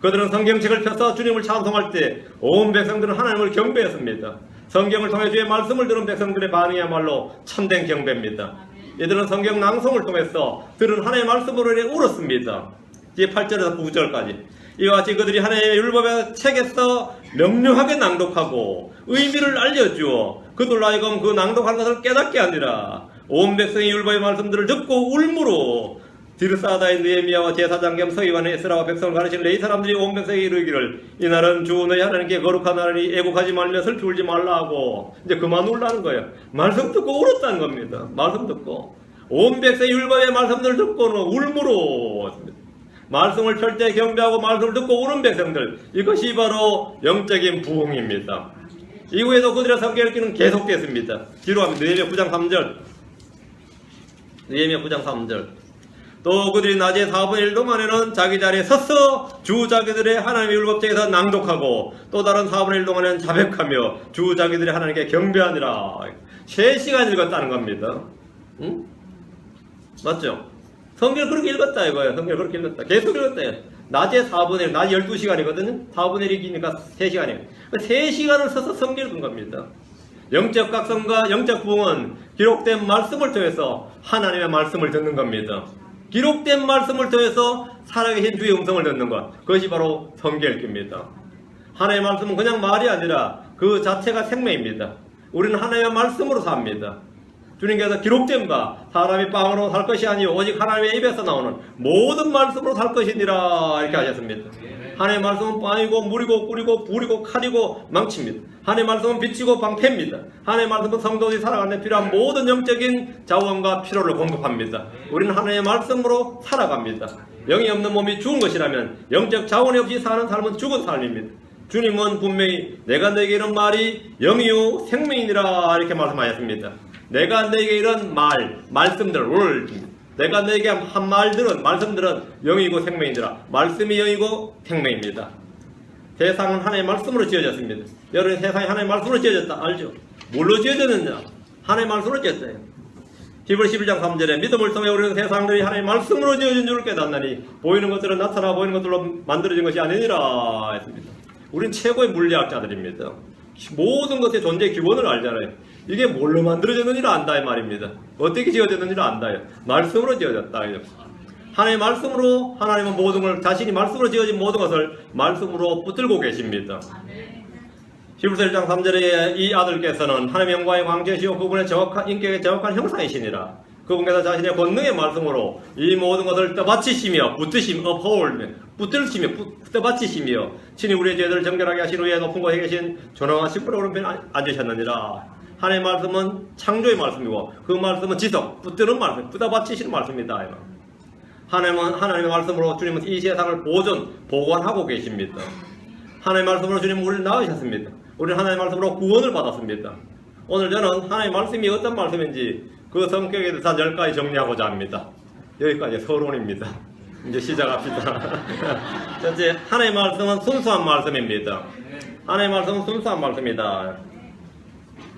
그들은 성경책을 펴서 주님을 찬송할 때 온 백성들은 하나님을 경배했습니다. 성경을 통해 주의 말씀을 들은 백성들의 반응이야말로 참된 경배입니다. 이들은 성경 낭송을 통해서 들은 하나님의 말씀으로 인해 울었습니다. 뒤에 8절에서 9절까지 이와 같이 그들이 하나님의 율법의 책에서 명료하게 낭독하고 의미를 알려주어 그들로 하여금 그 낭독하는 것을 깨닫게 하니라. 온 백성이 율법의 말씀들을 듣고 울므로 디르사다의 느헤미야와 제사장 겸 서기관의 에스라와 백성을 가르치는 레위 사람들이 온 백성에게 이르기를 이날은 주 너희 하나님께 거룩한 날이니 애곡하지 말며 슬피 울지 말라 하고 이제 그만 울라는 거예요. 말씀 듣고 울었다는 겁니다. 말씀 듣고 온 백성의 율법의 말씀들을 듣고는 울므로 말씀을 펼 때 경배하고 말씀을 듣고 우는 백성들, 이것이 바로 영적인 부흥입니다. 이후에도 그들의 성경 읽기는 계속됐습니다. 뒤로 가면 느헤미야 9장 3절 느헤미야 9장 3절 또 그들이 낮에 4분의 1 동안에는 자기 자리에 서서 주 자기들의 하나님의 율법책에서 낭독하고 또 다른 4분의 1 동안에는 자백하며 주 자기들의 하나님께 경배하니라. 3시간 읽었다는 겁니다. 응? 맞죠? 성경을 그렇게 읽었다 이거예요. 성경을 그렇게 읽었다. 계속 읽었다. 낮에 4분의 1, 낮 12시간이거든요. 4분의 1이니까 3시간이에요. 3시간을 서서 성경 읽은 겁니다. 영적 각성과 영적 부흥은 기록된 말씀을 통해서 하나님의 말씀을 듣는 겁니다. 기록된 말씀을 통해서 살아계신 주의 음성을 듣는 것, 그것이 바로 성경 읽기입니다. 하나님의 말씀은 그냥 말이 아니라 그 자체가 생명입니다. 우리는 하나님의 말씀으로 삽니다. 주님께서 기록된 바 사람이 빵으로 살 것이 아니요 오직 하나님의 입에서 나오는 모든 말씀으로 살 것이니라 이렇게 하셨습니다. 하나님의 말씀은 빵이고 물이고 꿀이고 불이고 칼이고 망치입니다. 하나님의 말씀은 빛이고 방패입니다. 하나님의 말씀은 성도들이 살아가는 데 필요한 모든 영적인 자원과 필요를 공급합니다. 우리는 하나님의 말씀으로 살아갑니다. 영이 없는 몸이 죽은 것이라면 영적 자원이 없이 사는 삶은 죽은 삶입니다. 주님은 분명히 내가 너에게 이런 말이 영이요 생명이니라 이렇게 말씀하셨습니다. 내가 너에게 이런 말씀들, 내가 너에게 한 말들은, 말씀들은 영이고 생명이니라. 말씀이 영이고 생명입니다. 세상은 하나님의 말씀으로 지어졌습니다. 여러분 세상이 하나님의 말씀으로 지어졌다 알죠? 뭘로 지어졌느냐? 하나님의 말씀으로 지어졌어요. 히브리 11장 3절에 믿음을 통해 우리는 세상들이 하나님의 말씀으로 지어진 줄을 깨닫나니 보이는 것들은 나타나 보이는 것들로 만들어진 것이 아니니라 했습니다. 우린 최고의 물리학자들입니다. 모든 것의 존재의 기본을 알잖아요. 이게 뭘로 만들어졌는지를 안다 이 말입니다. 어떻게 지어졌는지를 안다요. 말씀으로 지어졌다. 하나님의 말씀으로 하나님은 모든 걸 자신이 말씀으로 지어진 모든 것을 말씀으로 붙들고 계십니다. 히브리서 1장 3절에 이 아들께서는 하나님의 영광의 광채시오 그분의 정확한 인격의 정확한 형상이시니라. 그분께서 자신의 권능의 말씀으로 이 모든 것을 떠받치시며 붙들시며 떠받치시며 친히 우리의 죄들을 정결하게 하신 후에 높은 곳에 계신 존엄한 십부의 오른편에 앉으셨느니라. 하나님의 말씀은 창조의 말씀이고 그 말씀은 지속, 붙드는 말씀, 떠받치시는 말씀입니다. 하나님의 말씀으로 주님은 이 세상을 보관하고 계십니다. 하나님의 말씀으로 주님은 우리를 낳으셨습니다. 우리는 하나님의 말씀으로 구원을 받았습니다. 오늘 저는 하나님의 말씀이 어떤 말씀인지 그 성격에 대해서 10가지 정리하고자 합니다. 여기까지 서론입니다. 이제 시작합시다. 첫째, 하나님의 말씀은 순수한 말씀입니다. 하나님의 말씀은 순수한 말씀이다.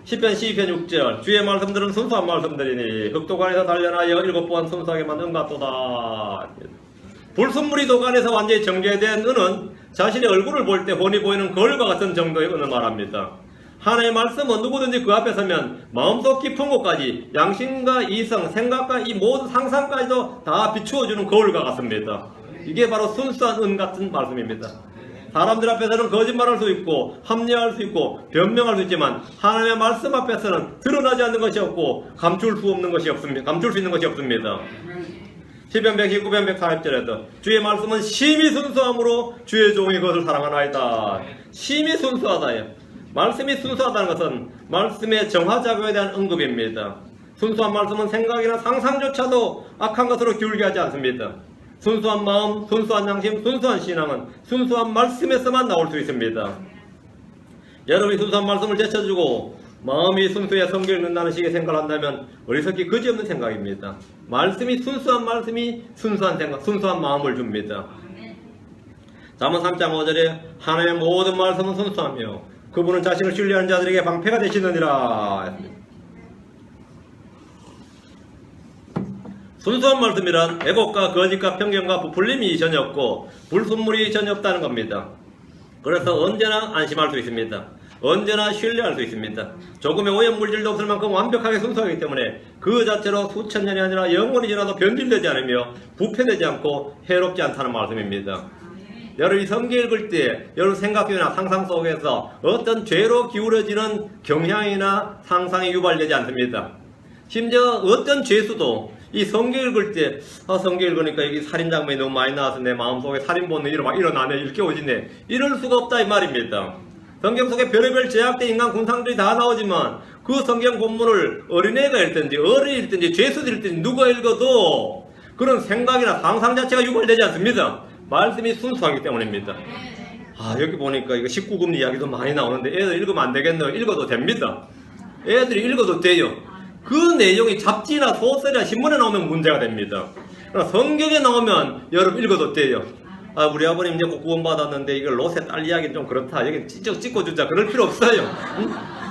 10편 12편 6절 주의 말씀들은 순수한 말씀들이니 흑도관에서 단련하여 7번 순수하게 만든 은같도다. 불순물이 도관에서 완전히 정제된 은은 자신의 얼굴을 볼 때 훤히 보이는 거울과 같은 정도의 은을 말합니다. 하나님의 말씀은 누구든지 그 앞에 서면 마음속 깊은 곳까지 양심과 이성, 생각과 이 모든 상상까지도 다 비추어주는 거울과 같습니다. 이게 바로 순수한 은 같은 말씀입니다. 사람들 앞에서는 거짓말할 수 있고 합리화할 수 있고 변명할 수 있지만 하나님의 말씀 앞에서는 드러나지 않는 것이 없고 감출 수 있는 것이 없습니다. 시편 119편 140절에도 주의 말씀은 심히 순수함으로 주의 종이 그것을 사랑하나이다. 심히 순수하다요. 말씀이 순수하다는 것은 말씀의 정화작용에 대한 언급입니다. 순수한 말씀은 생각이나 상상조차도 악한 것으로 기울게 하지 않습니다. 순수한 마음, 순수한 양심, 순수한 신앙은 순수한 말씀에서만 나올 수 있습니다. 여러분이 순수한 말씀을 제쳐주고 마음이 순수해 성경 읽는다는 식의 생각을 한다면 어리석기 그지없는 생각입니다. 말씀이 순수한 말씀이 순수한 생각, 순수한 마음을 줍니다. 잠언 3장 5절에 하나님의 모든 말씀은 순수하며 그분은 자신을 신뢰하는 자들에게 방패가 되시느니라. 순수한 말씀이란 왜곡과 거짓과 편견과 부풀림이 전혀 없고 불순물이 전혀 없다는 겁니다. 그래서 언제나 안심할 수 있습니다. 언제나 신뢰할 수 있습니다. 조금의 오염물질도 없을 만큼 완벽하게 순수하기 때문에 그 자체로 수천 년이 아니라 영원히 지나도 변질되지 않으며 부패되지 않고 해롭지 않다는 말씀입니다. 여러분이 성경 읽을 때 여러분 생각이나 상상 속에서 어떤 죄로 기울어지는 경향이나 상상이 유발되지 않습니다. 심지어 어떤 죄수도 이 성경 읽을 때 성경 읽으니까 여기 살인 장면이 너무 많이 나와서 내 마음속에 살인 본능이 막 일어나네, 일깨워지네, 이럴 수가 없다 이 말입니다. 성경 속에 별의별 제약된 인간 군상들이 다 나오지만 그 성경 본문을 어린애가 읽든지 어른이 읽든지 죄수들이 읽든지 누가 읽어도 그런 생각이나 상상 자체가 유발되지 않습니다. 말씀이 순수하기 때문입니다. 여기 보니까 이거 19금 이야기도 많이 나오는데 애들 읽으면 안 되겠네요. 읽어도 됩니다. 애들이 읽어도 돼요. 그 내용이 잡지나 소설이나 신문에 나오면 문제가 됩니다. 그러나 성경에 나오면 여러분 읽어도 돼요. 우리 아버님 이제 구원 받았는데 이걸 롯의 딸 이야기는 좀 그렇다. 여기 찍어주자. 그럴 필요 없어요.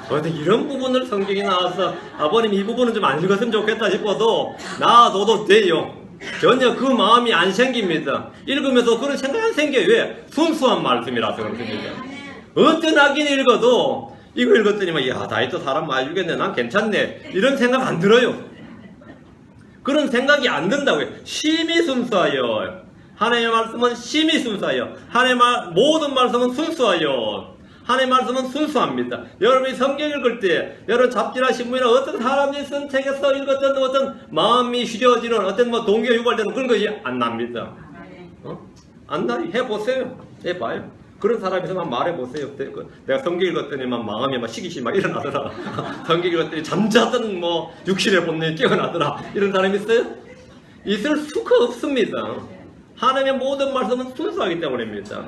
근데 이런 부분을 성경이 나와서 아버님 이 부분은 좀 안 읽었으면 좋겠다 싶어도 놔둬도 돼요. 전혀 그 마음이 안 생깁니다. 읽으면서 그런 생각이 안 생겨요. 왜? 순수한 말씀이라서 그렇습니다. 어떤 악인이 읽어도 이거 읽었더니만 야 다이또 사람 많이 죽겠네, 난 괜찮네, 이런 생각 안 들어요. 그런 생각이 안 든다고요. 심히 순수하여. 하나님의 말씀은 심히 순수하여. 하나님의 모든 말씀은 순수하여. 하나님의 말씀은 순수합니다. 여러분이 성경 읽을 때 여러분 잡지나 신문이나 어떤 사람이 쓴 책에서 읽었던 어떤 마음이 휘저어지는 어떤 동기가 유발되는 그런 것이 안 납니다. 안 나요. 해보세요. 해봐요. 그런 사람이서만 말해보세요. 내가 성경 읽었더니만 마음이 막 시기시 막 일어나더라. 성경 읽었더니 잠자던 육신의 본능이 깨어나더라. 이런 사람이 있어요? 있을 수가 없습니다. 하나님의 모든 말씀은 순수하기 때문입니다.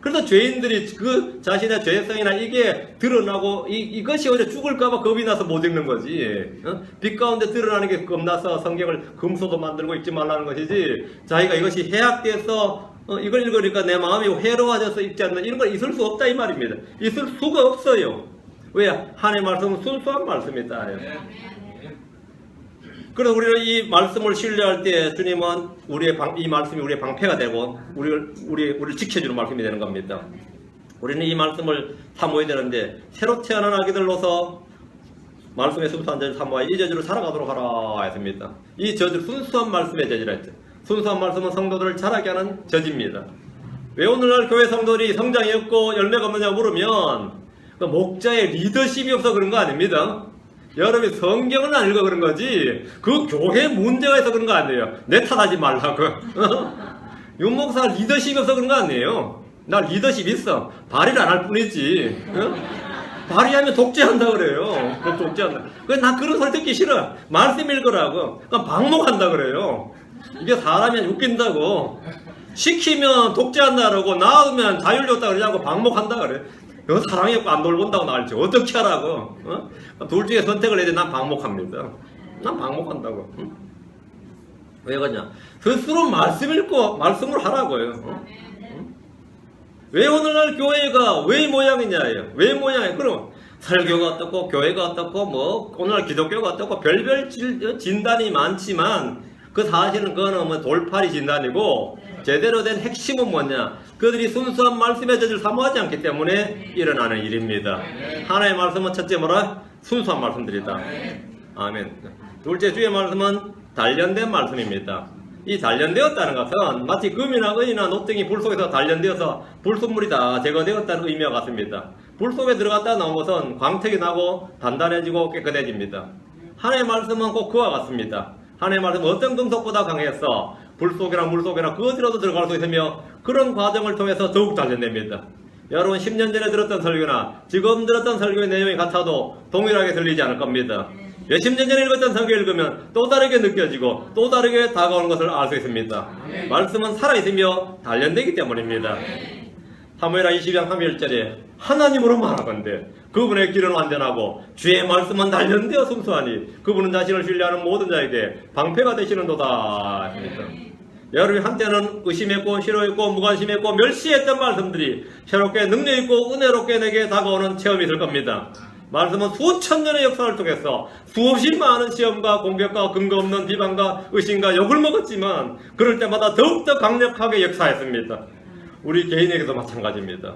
그래서 죄인들이 그 자신의 죄성이나 이게 드러나고 이것이 오히려 죽을까봐 겁이 나서 못 읽는 거지. 빛 가운데 드러나는 게 겁나서 성경을 금소도 만들고 읽지 말라는 것이지, 자기가 이것이 해악돼서 이걸 읽으니까 내 마음이 해로워져서 읽지 않는 이런 건 있을 수 없다 이 말입니다. 있을 수가 없어요. 왜? 하나님의 말씀은 순수한 말씀이다. 그래서 우리는 이 말씀을 신뢰할 때 주님은 이 말씀이 우리의 방패가 되고 우리를 지켜주는 말씀이 되는 겁니다. 우리는 이 말씀을 사모해야 되는데 새로 태어난 아기들로서 말씀의 순수한 저주를 사모하여 이 저주를 살아가도록 하라 했습니다. 이 저주 순수한 말씀의 저주라 했죠. 순수한 말씀은 성도들을 자라게 하는 저지입니다. 왜 오늘날 교회 성도들이 성장이 없고 열매가 없느냐 물으면 그 목자의 리더십이 없어 그런 거 아닙니다. 여러분이 성경을 안 읽어 그런 거지 그 교회 문제가 있어 그런 거 아니에요. 내 탓하지 말라고. 윤목사 리더십이 없어 그런 거 아니에요. 나 리더십 있어. 발휘를 안 할 뿐이지. 발휘하면 독재한다 그래요. 독재한다. 나 그런 소리 듣기 싫어. 말씀 읽으라고. 그럼 방목한다 그래요. 이게 사람이 웃긴다고. 시키면 독재한다 그러고 낳으면 자율 줬다 그러냐고 방목한다 그래. 너 사랑이 없고 안 돌본다고 나올지 어떻게 하라고. 둘 중에 선택을 해야 돼. 난 방목합니다. 난 방목한다고. 왜 그러냐? 스스로 말씀 읽고 말씀을 하라고요. 왜 오늘날 교회가 왜 모양이냐예요. 왜 모양이에요. 그럼 설교가 어떻고 교회가 어떻고 뭐 오늘날 기독교가 어떻고 별별 진단이 많지만 그 사실은 그거는 뭐 돌팔이 진단이고 제대로 된 핵심은 뭐냐? 그들이 순수한 말씀의 젖을 사모하지 않기 때문에 일어나는 일입니다. 하나의 말씀은 첫째 뭐라? 순수한 말씀들이다. 아멘. 둘째, 주의 말씀은 단련된 말씀입니다. 이 단련되었다는 것은 마치 금이나 은이나 노등이 불 속에서 단련되어서 불순물이 다 제거되었다는 의미와 같습니다. 불 속에 들어갔다 나온 것은 광택이 나고 단단해지고 깨끗해집니다. 하나님의 말씀은 꼭 그와 같습니다. 하나님의 말씀은 어떤 금속보다 강해서 불 속이나 물 속이나 그 어디라도 들어갈 수 있으며 그런 과정을 통해서 더욱 단련됩니다. 여러분 10년 전에 들었던 설교나 지금 들었던 설교의 내용이 같아도 동일하게 들리지 않을 겁니다. 몇십 년 전에 읽었던 성경 읽으면 또 다르게 느껴지고 또 다르게 다가오는 것을 알 수 있습니다. 말씀은 살아있으며 단련되기 때문입니다. 사무엘하 22장 3절에 하나님으로 말하건대 그분의 길은 완전하고 주의 말씀은 단련되어 순수하니 그분은 자신을 신뢰하는 모든 자에게 방패가 되시는도다. 여러분이 한때는 의심했고 싫어했고 무관심했고 멸시했던 말씀들이 새롭게 능력있고 은혜롭게 내게 다가오는 체험이 될 겁니다. 말씀은 수천 년의 역사를 통해서 수없이 많은 시험과 공격과 근거 없는 비방과 의심과 욕을 먹었지만 그럴 때마다 더욱더 강력하게 역사했습니다. 우리 개인에게도 마찬가지입니다.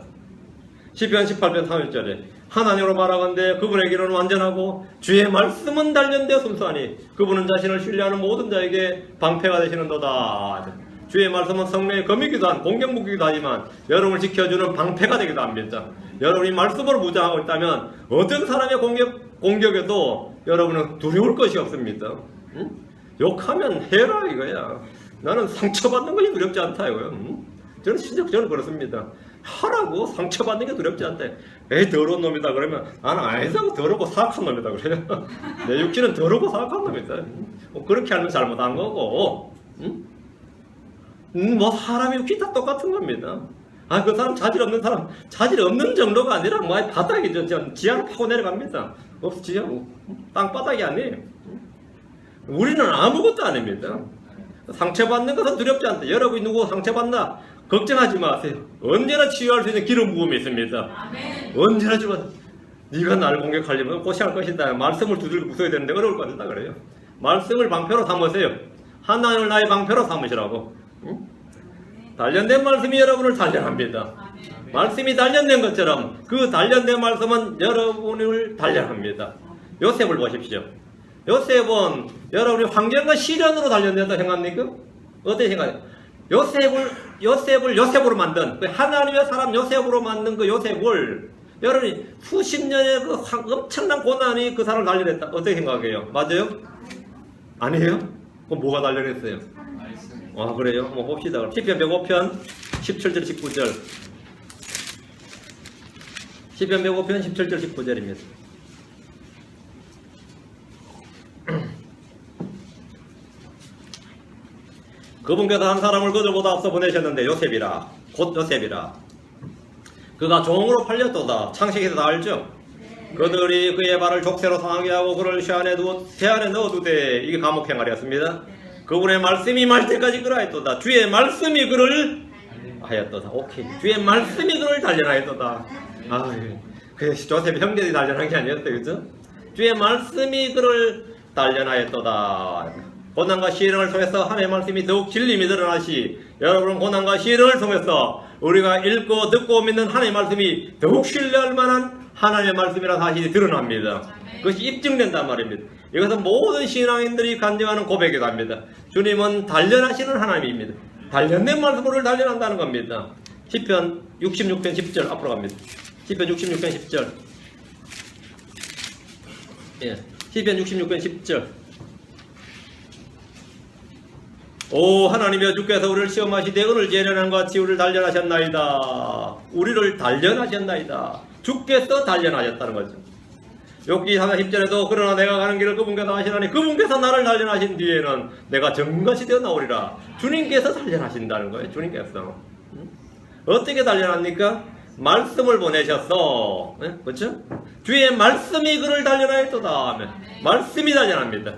시편 18편 3절에 하나님으로 말하건대 그분의 길은 완전하고 주의 말씀은 단련되어 순수하니 그분은 자신을 신뢰하는 모든 자에게 방패가 되시는도다. 주의 말씀은 성령의 검이기도 한 공격무기이기도 하지만 여러분을 지켜주는 방패가 되기도 합니다. 여러분이 말씀으로 무장하고 있다면 어떤 사람의 공격에도 여러분은 두려울 것이 없습니다. 응? 욕하면 해라 이거야. 나는 상처받는 것이 두렵지 않다 이거야. 응? 저는 그렇습니다. 하라고 상처받는 게 두렵지 않다. 에이 더러운 놈이다 그러면 나는 아니상 더럽고 사악한 놈이다 그래요. 내 육신은 더럽고 사악한 놈이다. 그렇게 하면 잘못한 거고. 응? 뭐 사람의 육신 다 똑같은 겁니다. 그 사람 자질 없는 사람 자질 없는 정도가 아니라 뭐 바닥이 지하로 파고 내려갑니다. 지하 땅바닥이 아니에요. 우리는 아무것도 아닙니다. 상처받는 것은 두렵지 않다. 여러분이 누구 상처받나 걱정하지 마세요. 언제나 치유할 수 있는 기름 부음이 있습니다. 아멘. 언제나 주면 네가 나를 공격하려면 고시할 것이다. 말씀을 두들겨 부숴야 되는데 어려울 것 같다 그래요. 말씀을 방패로 삼으세요. 하나님을 나의 방패로 삼으시라고. 응? 단련된 말씀이 여러분을 단련합니다. 아멘. 말씀이 단련된 것처럼 그 단련된 말씀은 여러분을 단련합니다. 요셉을 보십시오. 요셉은 여러분이 환경과 시련으로 단련된다고 생각합니까? 어떻게 생각해요? 요셉으로 만든 그 하나님의 사람 요셉으로 만든 그 요셉을 여러분이 수십 년의 그 엄청난 고난이 그 사람을 단련했다. 어떻게 생각해요? 맞아요? 아니에요? 그럼 뭐가 단련했어요? 그래요? 한번 봅시다. 시편 105편 17절 19절 시편 105편 17절 19절입니다. 그분께서 한 사람을 그들보다 앞서 보내셨는데 요셉이라 곧 요셉이라 그가 종으로 팔렸도다. 창세기에서 다 알죠? 그들이 그의 발을 족쇄로 상하게 하고 그를 새 안에 넣어두되 이게 감옥행활이었습니다. 그분의 말씀이 말 때까지 그러하였도다. 주의 말씀이 그를 하였도다. 오케이. 주의 말씀이 그를 단련하였도다. 그 조셉이 형제들이 단련한 게 아니었어요. 그죠? 주의 말씀이 그를 단련하였도다. 고난과 시련을 통해서 하나님의 말씀이 더욱 진림이 드러나시 여러분은 고난과 시련을 통해서 우리가 읽고 듣고 믿는 하나님의 말씀이 더욱 신뢰할 만한 하나님의 말씀이라는 사실이 드러납니다. 그것이 입증된단 말입니다. 이것은 모든 신앙인들이 간증하는 고백이기도 합니다. 주님은 단련하시는 하나님입니다. 단련된 말씀으로 단련한다는 겁니다. 시편 66편 10절 앞으로 갑니다. 시편 66편 10절 시편 66편 10절 오 하나님이여 주께서 우리를 시험하시되 오늘 재련한 같이 우리를 단련하셨나이다. 우리를 단련하셨나이다. 주께서 단련하셨다는 거죠. 욥기 4장 10절에도 그러나 내가 가는 길을 그분께서 하시나니 그분께서 나를 단련하신 뒤에는 내가 정것이 되어 나오리라. 주님께서 단련하신다는 거예요. 주님께서 어떻게 단련합니까? 말씀을 보내셨어. 그렇죠? 주의 말씀이 그를 단련하였도다 하면 말씀이 단련합니다.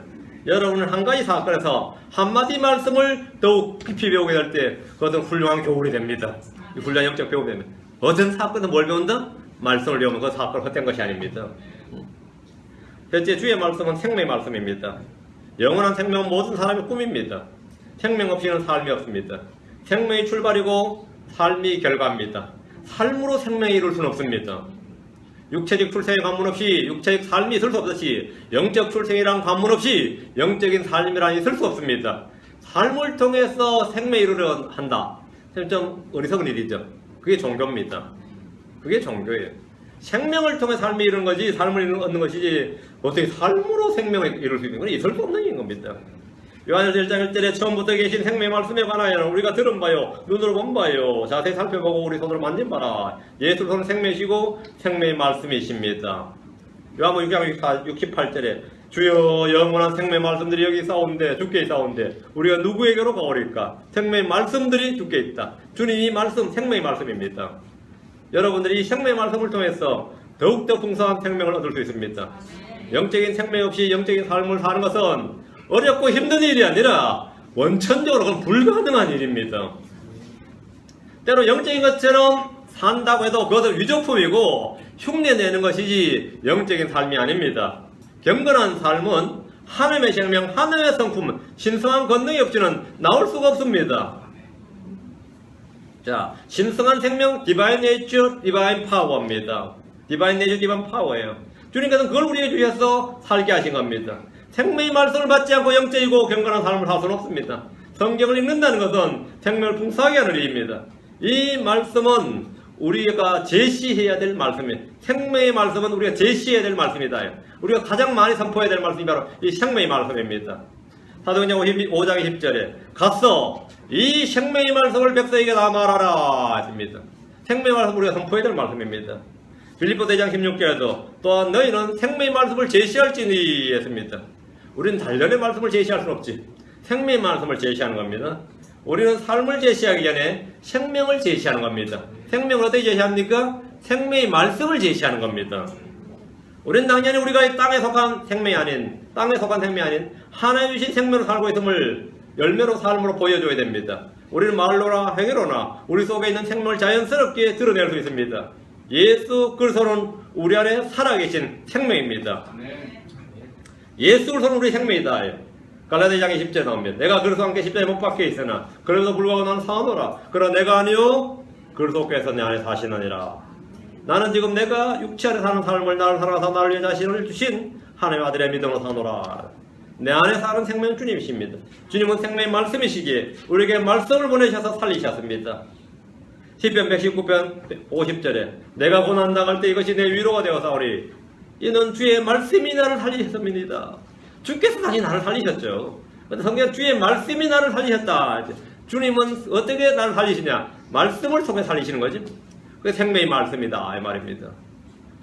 여러분은 한 가지 사건에서 한마디 말씀을 더욱 깊이 배우게 될 때 그것은 훌륭한 교훈이 됩니다. 훌륭한 영적 배움이 됩니다. 어떤 사건에서 뭘 배운다? 말씀을 배우면 그 사건은 헛된 것이 아닙니다. 현재 주의 말씀은 생명의 말씀입니다. 영원한 생명은 모든 사람의 꿈입니다. 생명 없이는 삶이 없습니다. 생명이 출발이고 삶이 결과입니다. 삶으로 생명이 이룰 수는 없습니다. 육체적 출생의 관문 없이 육체적 삶이 있을 수 없듯이 영적 출생이란 관문 없이 영적인 삶이란 있을 수 없습니다. 삶을 통해서 생명이 이루려 한다. 좀 어리석은 일이죠. 그게 종교입니다. 그게 종교예요. 생명을 통해 삶이 이루는 거지 삶을 얻는 것이지 어떻게 삶으로 생명을 이룰 수 있는 건 있을 수 없는 일인 겁니다. 요한일서 1장 1절에 처음부터 계신 생명의 말씀에 관하여는 우리가 들은 바요 눈으로 본 바요 자세히 살펴보고 우리 손으로 만진 바라. 예수는 생명이시고 생명의 말씀이십니다. 요한복음 6장 68절에 주여 영원한 생명의 말씀들이 여기 있사온데 주께 있사온데 우리가 누구에게로 가오리까? 생명의 말씀들이 주께 있다. 주님이 말씀 생명의 말씀입니다. 여러분들이 이 생명의 말씀을 통해서 더욱더 풍성한 생명을 얻을 수 있습니다. 영적인 생명 없이 영적인 삶을 사는 것은 어렵고 힘든 일이 아니라 원천적으로 불가능한 일입니다. 때로 영적인 것처럼 산다고 해도 그것은 위조품이고 흉내내는 것이지 영적인 삶이 아닙니다. 경건한 삶은 하나님의 생명, 하나님의 성품, 신성한 권능이 없이는 나올 수가 없습니다. 자, 신성한 생명, 디바인 네이처, 디바인 파워입니다. 디바인 네이처, 디바인 파워예요. 주님께서는 그걸 우리에게 주셔서 살게 하신 겁니다. 생명의 말씀을 받지 않고 영적이고 경건한 삶을 할 수는 없습니다. 성경을 읽는다는 것은 생명을 풍성하게 하는 일입니다. 이 말씀은 우리가 제시해야 될 말씀이에요. 생명의 말씀은 우리가 제시해야 될 말씀이다. 우리가 가장 많이 선포해야 될 말씀이 바로 이 생명의 말씀입니다. 사도행전 5장 10절에 가서 이 생명의 말씀을 백성에게 다 말하라 했습니다. 생명의 말씀 우리가 선포해야 될 말씀입니다. 빌립보서 2장 16절에도 또한 너희는 생명의 말씀을 제시할지니 했습니다. 우리는 단련의 말씀을 제시할 수는 없지. 생명의 말씀을 제시하는 겁니다. 우리는 삶을 제시하기 전에 생명을 제시하는 겁니다. 생명을 어떻게 제시합니까? 생명의 말씀을 제시하는 겁니다. 우리는 당연히 우리가 이 땅에 속한 생명이 아닌 하나님 주신 생명으로 살고 있음을 열매로 삶으로 보여줘야 됩니다. 우리는 말로나 행위로나 우리 속에 있는 생명을 자연스럽게 드러낼 수 있습니다. 예수 그리스도는 우리 안에 살아계신 생명입니다. 예수 그리스도는 우리 생명이다. 갈라디아 2장 20절에 나옵니다. 내가 그리스도와 함께 십자가에 못 박혀 있으나 그래도 불구하고 나는 사노라. 그러나 내가 아니요 그리스도께서 내 안에 사시느니라. 나는 지금 내가 육체 안에 사는 삶을 나를 사랑하사 나를 위해 자신을 주신 하나님의 아들의 믿음으로 사노라. 내 안에 사는 생명은 주님이십니다. 주님은 생명의 말씀이시기에 우리에게 말씀을 보내셔서 살리셨습니다. 시편 119편 50절에 내가 고난당할 때 이것이 내 위로가 되어 사오리. 이는 주의 말씀이 나를 살리셨습니다. 주께서 다시 나를 살리셨죠. 근데 성경은 주의 말씀이 나를 살리셨다. 주님은 어떻게 나를 살리시냐? 말씀을 통해 살리시는 거지. 그게 생명의 말씀이다 이 말입니다.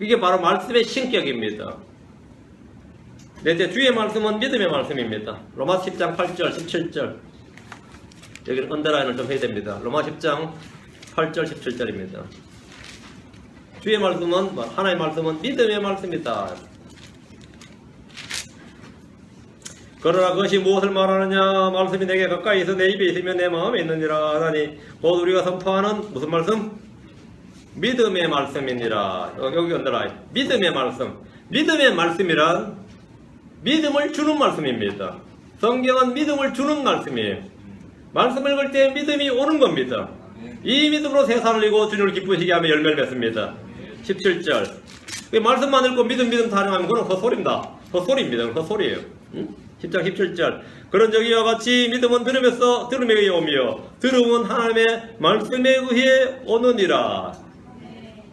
이게 바로 말씀의 신격입니다. 넷째, 주의 말씀은 믿음의 말씀입니다. 로마 10장 8절 17절 여기는 언더라인을 좀 해야 됩니다. 로마 10장 8절 17절입니다. 주의 말씀은 하나님의 말씀은 믿음의 말씀이다. 그러나 그것이 무엇을 말하느냐? 말씀이 내게 가까이 있어 내 입에 있으면 내 마음에 있느니라 하나니 곧 우리가 선포하는 무슨 말씀? 믿음의 말씀이니라. 여기 언더라인. 믿음의 말씀. 믿음의 말씀이란 믿음을 주는 말씀입니다. 성경은 믿음을 주는 말씀이에요. 말씀을 읽을 때 믿음이 오는 겁니다. 이 믿음으로 세상을 이고 주님을 기쁘시게 하며 열매를 맺습니다. 17절. 말씀만 읽고 믿음 타령하면 그건 헛소리입니다. 헛소리입니다. 헛소리예요. 10장 17절. 그런 적이와 같이 믿음은 들음에 의해 오며 들음은 하나님의 말씀에 의해 오느니라.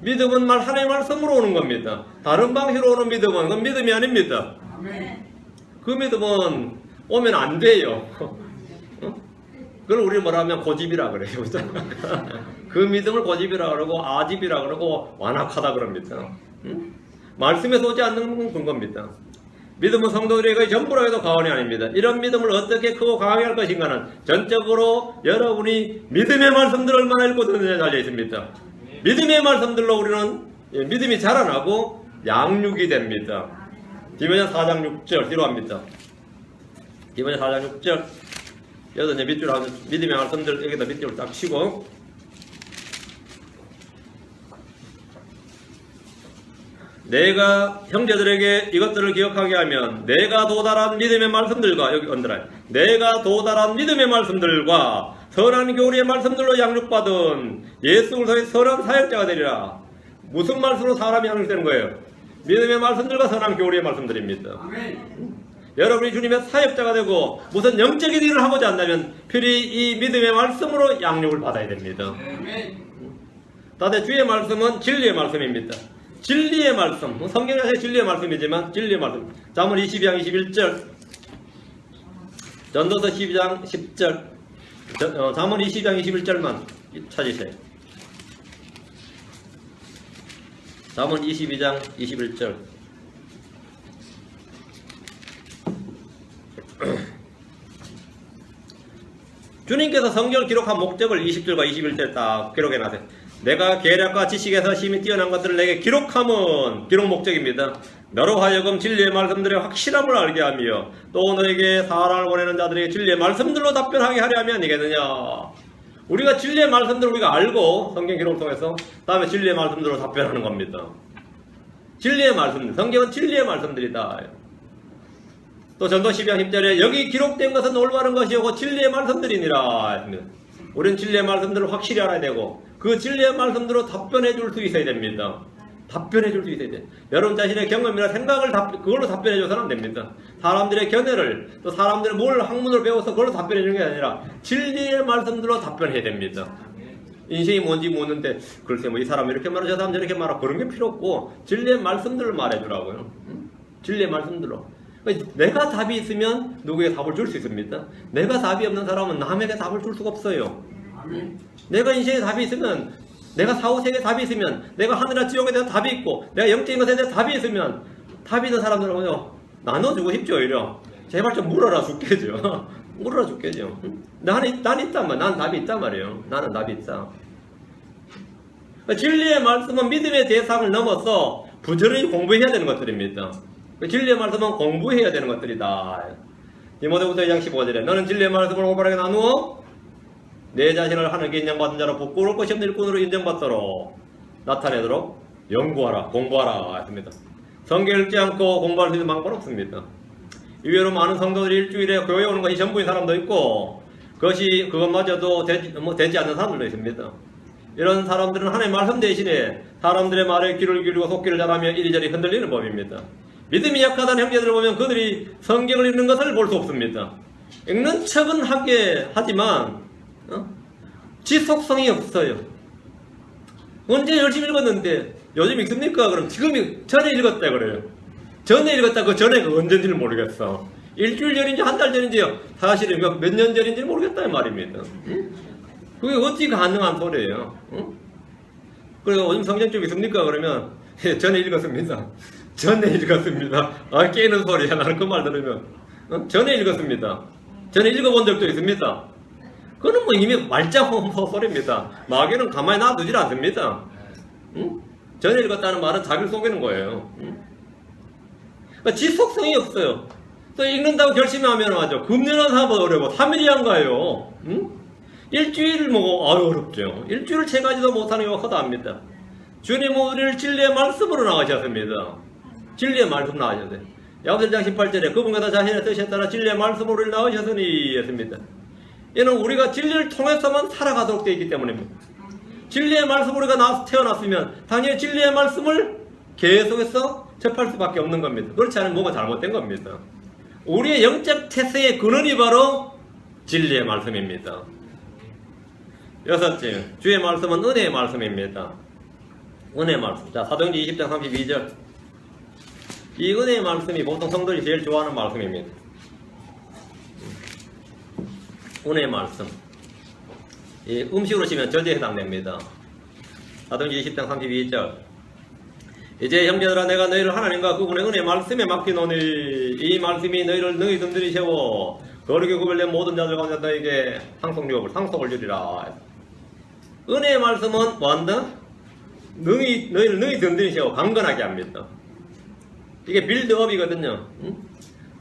믿음은 하나님의 말씀으로 오는 겁니다. 다른 방식으로 오는 믿음은 그건 믿음이 아닙니다. 그 믿음은 오면 안 돼요. 그걸 우리 뭐라 하면 고집이라 그래요. 그 믿음을 고집이라 그러고 아집이라 그러고 완악하다 그럽니다. 말씀에서 오지 않는 건 겁니다. 믿음은 성도들에게 전부라 해도 과언이 아닙니다. 이런 믿음을 어떻게 크고 강하게 할 것인가는 전적으로 여러분이 믿음의 말씀들을 얼마나 읽고 듣느냐에 달려 있습니다. 믿음의 말씀들로 우리는 믿음이 자라나고 양육이 됩니다. 디모데 4장 6절 기록합니다. 이번에 4장 6절. 여기서 이제 밑줄 하면 믿음의 말씀들 여기다 밑줄을 딱 치고 내가 형제들에게 이것들을 기억하게 하면 내가 도달한 믿음의 말씀들과 여기 언더라인 내가 도달한 믿음의 말씀들과 선한 교리의 말씀들로 양육받은 예수 그리스도의 선한 사역자가 되리라. 무슨 말씀으로 사람이 양육되는 거예요? 믿음의 말씀들과 선한 교리의 말씀들입니다. 아멘. 여러분이 주님의 사역자가 되고 무슨 영적인 일을 하고자 한다면 필히 이 믿음의 말씀으로 양육을 받아야 됩니다. 아멘. 다들 주의 말씀은 진리의 말씀입니다. 진리의 말씀, 성경 자체가 진리의 말씀이지만 진리의 말씀. 잠언 22장 21절, 전도서 12장 10절, 잠언 22장 21절만 찾으세요. 잠언 22장 21절. 주님께서 성경을 기록한 목적을 20절과 21절 딱 기록해놨어요. 내가 계략과 지식에서 심히 뛰어난 것들을 내게 기록함은 기록 목적입니다. 너로 하여금 진리의 말씀들의 확실함을 알게 하며 또 너에게 사랑을 보내는 자들에게 진리의 말씀들로 답변하게 하려 하면 아니겠느냐. 우리가 진리의 말씀들을 우리가 알고 성경 기록을 통해서 다음에 진리의 말씀들로 답변하는 겁니다. 진리의 말씀들, 성경은 진리의 말씀들이다. 또 전도 12장 10절에 여기 기록된 것은 올바른 것이고 진리의 말씀들이니라. 우리는 진리의 말씀들을 확실히 알아야 되고 그 진리의 말씀대로 답변해 줄 수 있어야 됩니다. 답변해 줄 수 있어야 돼요. 여러분 자신의 경험이나 생각을 그걸로 답변해 줘서는 안 됩니다. 사람들의 견해를 또 사람들의 뭘 학문을 배워서 그걸로 답변해 주는 게 아니라 진리의 말씀대로 답변해야 됩니다. 인생이 뭔지 묻는데 글쎄 뭐 이 사람 이렇게 말하고 저 사람 저렇게 말하고 그런 게 필요 없고 진리의 말씀들을 말해주라고요. 진리의 말씀들로. 내가 답이 있으면 누구에게 답을 줄 수 있습니다. 내가 답이 없는 사람은 남에게 답을 줄 수가 없어요. 내가 인생에 답이 있으면, 내가 사후세계에 답이 있으면, 내가 하늘과 지옥에 대한 답이 있고, 내가 영적인 것에 대한 답이 있으면 답이 있는 사람들은요 나눠주고 싶죠. 오히려 제발 좀 물어라 죽겠죠. 물어라 죽겠죠. 난 있단 말이야. 난 답이 있단 말이에요. 나는 답이 있다. 진리의 말씀은 믿음의 대상을 넘어서 부지런히 공부해야 되는 것들입니다. 진리의 말씀은 공부해야 되는 것들이다. 디모데후서 2장 15절에 너는 진리의 말씀을 올바르게 나누어 내 자신을 하늘께 인정받은 자로 부끄러울 것이 없는 일꾼으로 인정받도록 나타내도록 연구하라, 공부하라 했습니다. 성경 읽지 않고 공부할 수 있는 방법은 없습니다. 이외로 많은 성도들이 일주일에 교회 오는 것이 전부인 사람도 있고 그것마저도 되지 않는 사람들도 있습니다. 이런 사람들은 하나님의 말씀 대신에 사람들의 말에 귀를 기울이고 속기를 잘하며 이리저리 흔들리는 법입니다. 믿음이 약하다는 형제들을 보면 그들이 성경을 읽는 것을 볼 수 없습니다. 읽는 척은 하지만 지속성이 없어요. 언제 열심히 읽었는데 요즘 읽습니까? 그럼 지금 전에 읽었다 그래요. 전에 읽었다 그 전에 그 언제인지는 모르겠어. 일주일 전인지 한 달 전인지요. 사실은 몇 년 전인지 모르겠다 이 말입니다. 그게 어찌 가능한 소리예요. 그래서 요즘 성경 좀 있습니까? 그러면 전에 읽었습니다. 전에 읽었습니다. 아 깨는 소리야. 나는 그 말 들으면 전에 읽었습니다. 전에 읽어본 적도 있습니다. 그거는 뭐 이미 말짱 소리입니다. 마귀는 가만히 놔두질 않습니다. 전에 읽었다는 말은 자기를 속이는 거예요. 그러니까 지속성이 없어요. 또 읽는다고 결심하면 맞아. 금년한 사람보다 어려워. 3일이 안 가요. 일주일 어렵죠. 일주일을 채가지도 못하는 경우가 허다합니다. 주님은 우리를 진리의 말씀으로 나가셨습니다. 진리의 말씀 나가셔야 돼요. 야고보서 18절에 그분께서 자신의 뜻에 따라 진리의 말씀으로 우리를 나가셨으니 했습니다. 이는 우리가 진리를 통해서만 살아가도록 되어 있기 때문입니다. 진리의 말씀으로 우리가 태어났으면 당연히 진리의 말씀을 계속해서 접할 수밖에 없는 겁니다. 그렇지 않으면 뭐가 잘못된 겁니다. 우리의 영적 태세의 근원이 바로 진리의 말씀입니다. 여섯째, 주의 말씀은 은혜의 말씀입니다. 은혜의 말씀. 자, 사도행전 20장 32절. 이 은혜의 말씀이 보통 성도들이 제일 좋아하는 말씀입니다. 은혜의 말씀. 이 음식으로 치면 저주에 해당됩니다. 사도행전 20장 32절. 이제 형제들아 내가 너희를 하나님과 그분의 은혜의 말씀에 맡기노니 이 말씀이 너희를 너희 든든히 세워 거룩에 구별된 모든 자들 가운데 너에게 상속을 주리라. 은혜의 말씀은 뭐한다? 너희를 너희 든든히 세워 강건하게 합니다. 이게 빌드업이거든요.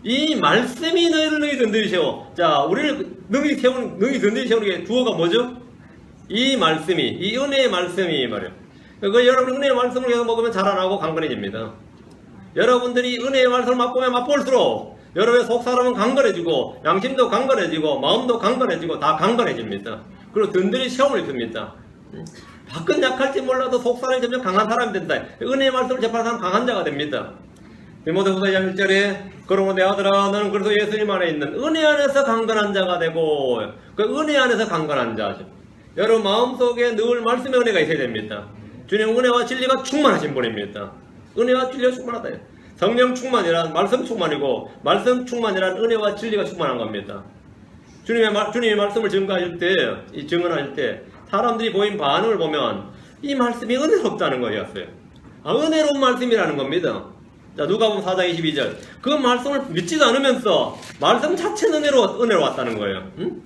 이 말씀이 너희를 능히 든든히 세워. 자, 우리를 능히 든든히 세우는 게 주어가 뭐죠? 이 말씀이, 이 은혜의 말씀이 말이에요. 그 여러분 은혜의 말씀을 계속 먹으면 자라나고 강건해집니다. 여러분들이 은혜의 말씀을 맛보면 맛볼수록 여러분의 속사람은 강건해지고 양심도 강건해지고 마음도 강건해지고 다 강건해집니다. 그리고 든든히 시험을 입습니다. 밖은 약할지 몰라도 속사람이 점점 강한 사람이 된다. 은혜의 말씀을 접하는 사람은 강한 자가 됩니다. 디모데후서 2장 1절에 그러므로 내 아들아 너는 그리스도 예수님 안에 있는 은혜 안에서 강건한 자가 되고, 그 은혜 안에서 강건한 자죠. 여러분 마음속에 늘 말씀의 은혜가 있어야 됩니다. 주님 은혜와 진리가 충만하신 분입니다. 은혜와 진리가 충만하다. 성령 충만이란 말씀 충만이고, 말씀 충만이란 은혜와 진리가 충만한 겁니다. 주님의 말씀을 증거할 때 사람들이 보인 반응을 보면 이 말씀이 은혜롭다는 거였어요. 은혜로운 말씀이라는 겁니다. 자, 누가복음 4장 22절. 그 말씀을 믿지도 않으면서 말씀 자체는 은혜로웠다는 거예요. 응?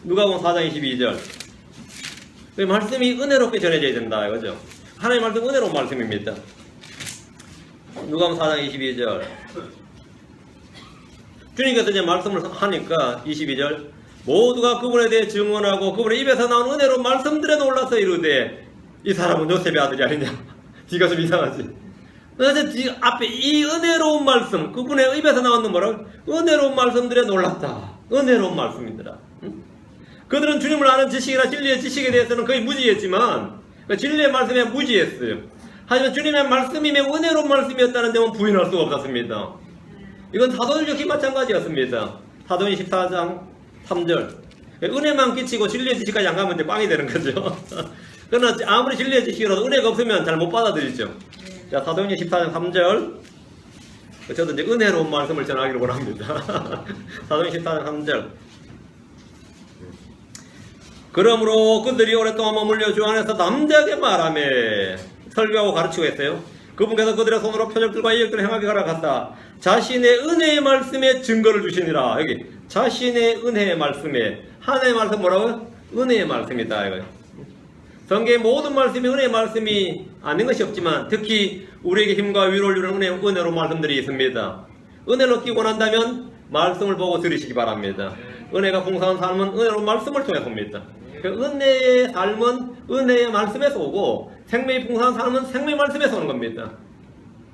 누가복음 4장 22절. 그 말씀이 은혜롭게 전해져야 된다 이거죠. 하나님의 말씀 은혜로운 말씀입니다. 누가복음 4장 22절. 주님께서 이제 말씀을 하니까 22절. 모두가 그분에 대해 증언하고 그분의 입에서 나온 은혜로운 말씀들에 놀라서 이르되 이 사람은 요셉의 아들이 아니냐. 뒤가 좀 이상하지. 그래서 앞에 이 은혜로운 말씀, 그분의 입에서 나왔는 뭐라고? 은혜로운 말씀들에 놀랐다. 은혜로운 말씀이더라. 응? 그들은 주님을 아는 지식이나 진리의 지식에 대해서는 거의 무지했지만, 진리의 말씀에 무지했어요. 하지만 주님의 말씀이 매우 은혜로운 말씀이었다는 점은 부인할 수가 없었습니다. 이건 사도들 역시 마찬가지였습니다. 사도행 14장 3절. 은혜만 끼치고 진리의 지식까지 안 가면 빵이 되는 거죠. 그러나 아무리 진리의 지식이라도 은혜가 없으면 잘 못 받아들이죠. 자, 사도행전 14장 3절. 저도 이제 은혜로운 말씀을 전하기를 원합니다. 사도행전 14장 3절. 그러므로 그들이 오랫동안 머물려 주 안에서 남대하게 말하며 설교하고 가르치고 했어요. 그분께서 그들의 손으로 표적들과 이적들을 행하게 가라갔다. 자신의 은혜의 말씀에 증거를 주시니라. 여기 자신의 은혜의 말씀에, 하나님의 말씀 뭐라고요? 은혜의 말씀이다 이거예요. 성경의 모든 말씀이 은혜의 말씀이 아닌 것이 없지만 특히 우리에게 힘과 위로를 주는 은혜로운 말씀들이 있습니다. 은혜를 얻기 원한다면 말씀을 보고 들으시기 바랍니다. 은혜가 풍성한 삶은 은혜로운 말씀을 통해서 옵니다. 은혜의 삶은 은혜의 말씀에서 오고 생명이 풍성한 삶은 생명의 말씀에서 오는 겁니다.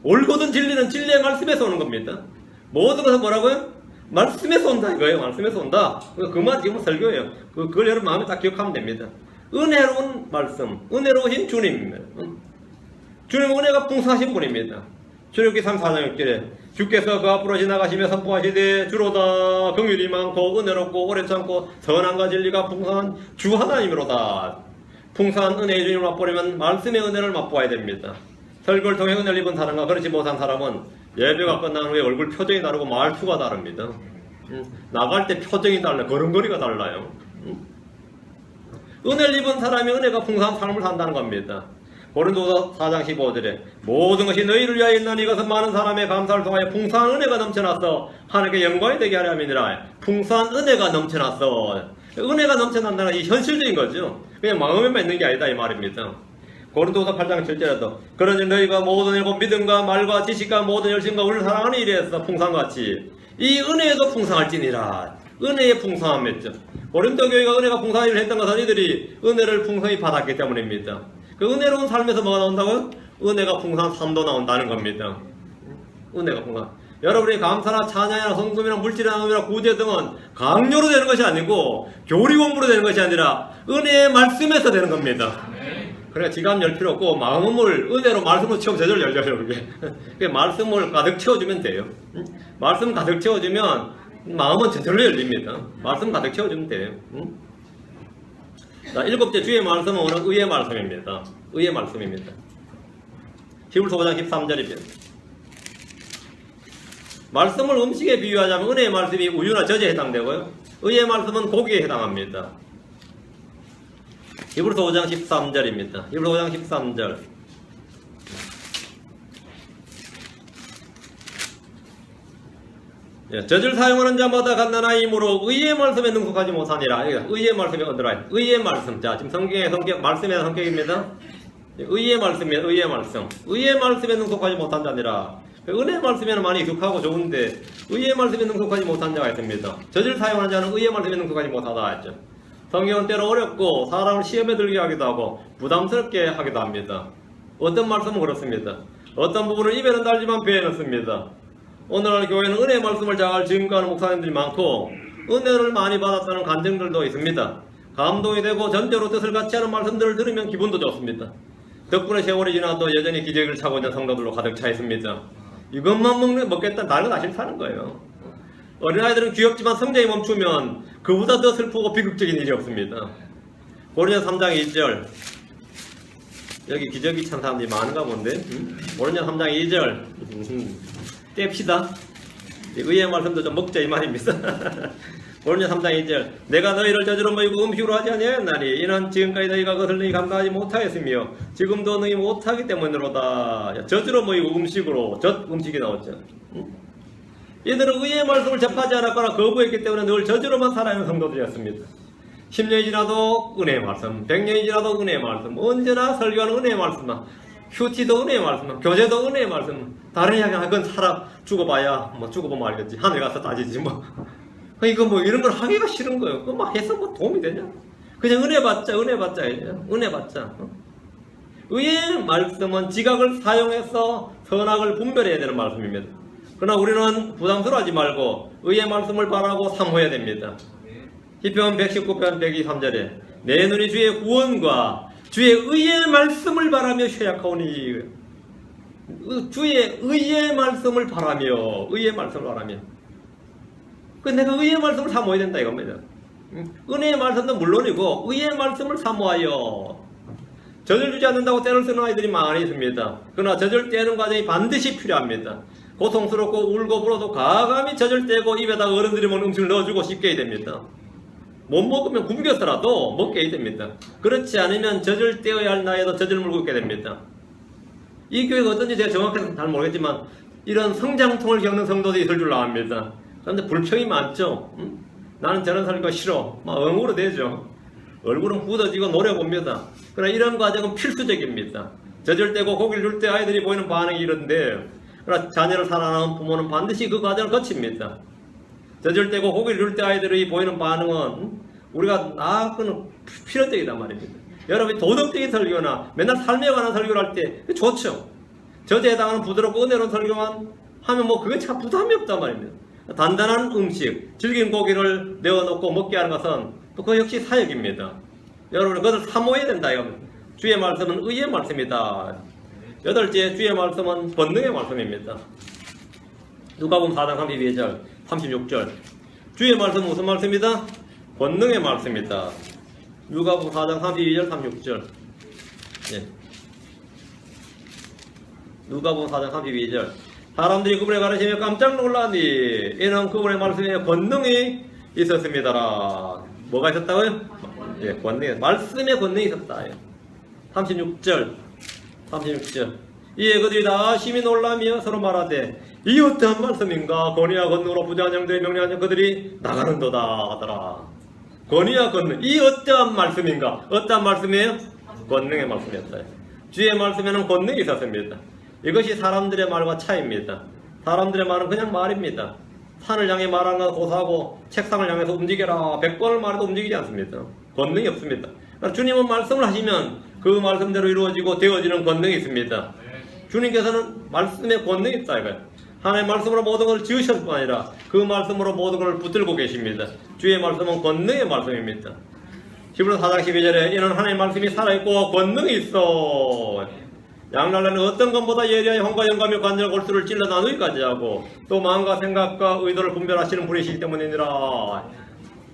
옳거든 진리는 진리의 말씀에서 오는 겁니다. 모든 것은 뭐라고요? 말씀에서 온다 이거예요. 말씀에서 온다. 그 말 지금 설교예요. 그걸 여러분 마음에 딱 기억하면 됩니다. 은혜로운 말씀, 은혜로우신 주님입니다. 주님은 은혜가 풍성하신 분입니다. 출애굽기 34장 6절에 주께서 그 앞으로 지나가시며 선포하시되 주로다 긍휼이 많고 은혜롭고 오래 참고 선함과 진리가 풍성한 주 하나님이로다. 풍성한 은혜의 주님을 맛보려면 말씀의 은혜를 맛보아야 됩니다. 설교를 통해 은혜를 입은 사람과 그렇지 못한 사람은 예배가 끝난 후에 얼굴 표정이 다르고 말투가 다릅니다. 나갈 때 표정이 달라요. 걸음걸이가 달라요. 은혜를 입은 사람이 은혜가 풍성한 삶을 산다는 겁니다. 고린도서 4장 15절에 모든 것이 너희를 위하여 있나니 이것은 많은 사람의 감사를 통하여 풍성한 은혜가 넘쳐나서 하나님께 영광이 되게 하려 함이니라. 풍성한 은혜가 넘쳐났어. 은혜가 넘쳐난다는 이 현실적인 거죠. 그냥 마음에만 있는 게 아니다 이 말입니다. 고린도서 8장 7절에도 그러니 너희가 모든 일곱 믿음과 말과 지식과 모든 열심과 우리를 사랑하는 일에서 풍성같이 이 은혜에도 풍성할지니라. 은혜의 풍성함이었죠. 고린도 교회가 은혜가 풍성한 일을 했던 것은 이들이 은혜를 풍성히 받았기 때문입니다. 그 은혜로운 삶에서 뭐가 나온다고요? 은혜가 풍성한 삶도 나온다는 겁니다. 은혜가 풍성한. 여러분이 감사나 찬양이나 성금이나 물질이나 나눔이나 구제 등은 강요로 되는 것이 아니고 교리 공부로 되는 것이 아니라 은혜의 말씀에서 되는 겁니다. 그러니까 지갑 열 필요 없고 마음을 은혜로 말씀으로 채우면 제대로 열려요. 그게 말씀을 가득 채워주면 돼요. 말씀 가득 채워주면 마음은 저절로 열립니다. 말씀 가득 채워주면 돼요. 자, 일곱째 주의 말씀은 오늘 의의 말씀입니다. 의의 말씀입니다. 히브리서 5장 13절입니다. 말씀을 음식에 비유하자면 은혜의 말씀이 우유나 젖에 해당되고요. 의의 말씀은 고기에 해당합니다. 히브리서 5장 13절입니다. 히브리서 5장 13절. 젖을 사용하는 자마다 갓난아이므로 의의 말씀에 능숙하지 못하니라. 의의 말씀에 얻으라. 의의 말씀. 자, 지금 성경의 성격, 말씀의 성격입니다. 의의 말씀이에요. 의의 말씀. 의의 말씀에 능속하지 못한 자니라. 은혜의 말씀에는 많이 익숙하고 좋은데 의의 말씀에 능속하지 못한 자가 있습니다. 저질 사용하는 자는 의의 말씀에 능속하지 못하다 했죠. 성경은 때로 어렵고 사람을 시험에 들게 하기도 하고 부담스럽게 하기도 합니다. 어떤 말씀은 그렇습니다. 어떤 부분을 입에는 달지만 배에는 씁니다. 오늘날 교회는 은혜의 말씀을 잘 증거하는 목사님들이 많고 은혜를 많이 받았다는 간증들도 있습니다. 감동이 되고 전적으로 뜻을 같이 하는 말씀들을 들으면 기분도 좋습니다. 덕분에 세월이 지나도 여전히 기저귀를 차고 있는 성도들로 가득 차 있습니다. 이것만 먹겠다 다른 건 다 싫다는 거예요. 어린아이들은 귀엽지만 성장이 멈추면 그보다 더 슬프고 비극적인 일이 없습니다. 고린도서 3장 2절 여기 기저귀 찬 사람들이 많은가 본데 고린도서 3장 2절 뗍시다. 의의 말씀도 좀 먹자 이 말입니다. 고린도서 3장 2절 내가 너희를 저주로 모이고 음식으로 하지 아니하였나니 이는 지금까지 너희가 그것을 너희 감당하지 못하였으며 지금도 너희 못하기 때문이로다. 저주로 모이고 음식으로 음식이 나왔죠. 이들은 의의 말씀을 접하지 않았거나 거부했기 때문에 늘 저주로만 살아있는 성도들이었습니다. 10년이 지나도 은혜의 말씀, 100년이 지나도 은혜의 말씀, 언제나 설교하는 은혜의 말씀만, 큐티도 은혜의 말씀만, 교제도 은혜의 말씀. 다른 이야기 그건 살아 죽어봐야 뭐 죽어보면 알겠지. 하늘 가서 따지지 뭐. 이거 뭐 이런 걸 하기가 싫은 거예요. 그거 막 해서 뭐 도움이 되냐? 그냥 은혜 받자, 은혜 받자, 은혜 받자. 의의 말씀은 지각을 사용해서 선악을 분별해야 되는 말씀입니다. 그러나 우리는 부담스러워하지 말고 의의 말씀을 바라고 사모해야 됩니다. 시편 119편 123절에 내 눈이 주의 구원과 주의 의의 말씀을 바라며 쇠약하오니 주의 의의 말씀을 바라며 의의 말씀을 바라며 내가 의의 말씀을 사모해야 된다 이겁니다. 은혜의 말씀도 물론이고 의의 말씀을 사모하여 젖을 주지 않는다고 때를 쓰는 아이들이 많이 있습니다. 그러나 젖을 떼는 과정이 반드시 필요합니다. 고통스럽고 울고 불어도 과감히 젖을 떼고 입에다 어른들이 먹는 음식을 넣어주고 씹게 해야 됩니다. 못 먹으면 굶겨서라도 먹게 해야 됩니다. 그렇지 않으면 젖을 떼어야 할 나이에도 젖을 물고 있게 됩니다. 이 교회가 어떤지 제가 정확히 잘 모르겠지만 이런 성장통을 겪는 성도들이 있을 줄 압니다. 그런데 불평이 많죠. 나는 저런 살기가 싫어. 막 엉으로 되죠. 얼굴은 굳어지고 노려봅니다. 그러나 이런 과정은 필수적입니다. 젖을 떼고 고기를 줄 때 아이들이 보이는 반응이 이런데 그러나 자녀를 사랑하는 부모는 반드시 그 과정을 거칩니다. 젖을 떼고 고기를 줄 때 아이들이 보이는 반응은 우리가 그건 필요적이단 말입니다. 여러분이 도덕적인 설교나 맨날 삶에 관한 설교를 할 때 좋죠. 젖에 해당하는 부드럽고 은혜로운 설교만 하면 뭐 그게 참 부담이 없단 말입니다. 단단한 음식, 질긴 고기를 내어놓고 먹게 하는 것은 또 그 역시 사역입니다. 여러분 그것을 사모해야 된다 이겁니다. 주의 말씀은 의의 말씀이다. 8째 주의 말씀은 권능의 말씀입니다. 누가복음 4장 32절 36절 주의 말씀은 무슨 말씀이다? 권능의 말씀이다. 누가복음 4장 32절 36절 예. 누가복음 4장 32절 사람들이 그분의 가르침에 깜짝 놀라니 이는 그분의 말씀에 권능이 있었습니다라. 뭐가 있었다고요? 예, 권능이 말씀에 권능이 있었다. 36절 이에 그들이 다 심히 놀라며 서로 말하되 이 어떠한 말씀인가? 권위와 권능으로 부자한 영들이 명령하여 그들이 나가는도다 하더라. 권위와 권능 이 어떠한 말씀인가? 어떠한 말씀이에요? 권능의 말씀이었다. 주의 말씀에는 권능이 있었습니다. 이것이 사람들의 말과 차이입니다. 사람들의 말은 그냥 말입니다. 산을 향해 말하는 건 고사하고 책상을 향해서 움직여라 100번을 말해도 움직이지 않습니다. 권능이 없습니다. 주님은 말씀을 하시면 그 말씀대로 이루어지고 되어지는 권능이 있습니다. 주님께서는 말씀에 권능이 있다 이거예요. 하나님의 말씀으로 모든 것을 지으셨을 뿐 아니라 그 말씀으로 모든 것을 붙들고 계십니다. 주의 말씀은 권능의 말씀입니다. 히브리서 4장 12절에 이는 하나님의 말씀이 살아있고 권능이 있어 양날라는 어떤 것보다 예리하여 혼과 영감의 관절 골수를 찔러 나누기까지 하고 또 마음과 생각과 의도를 분별하시는 분이시기 때문이니라.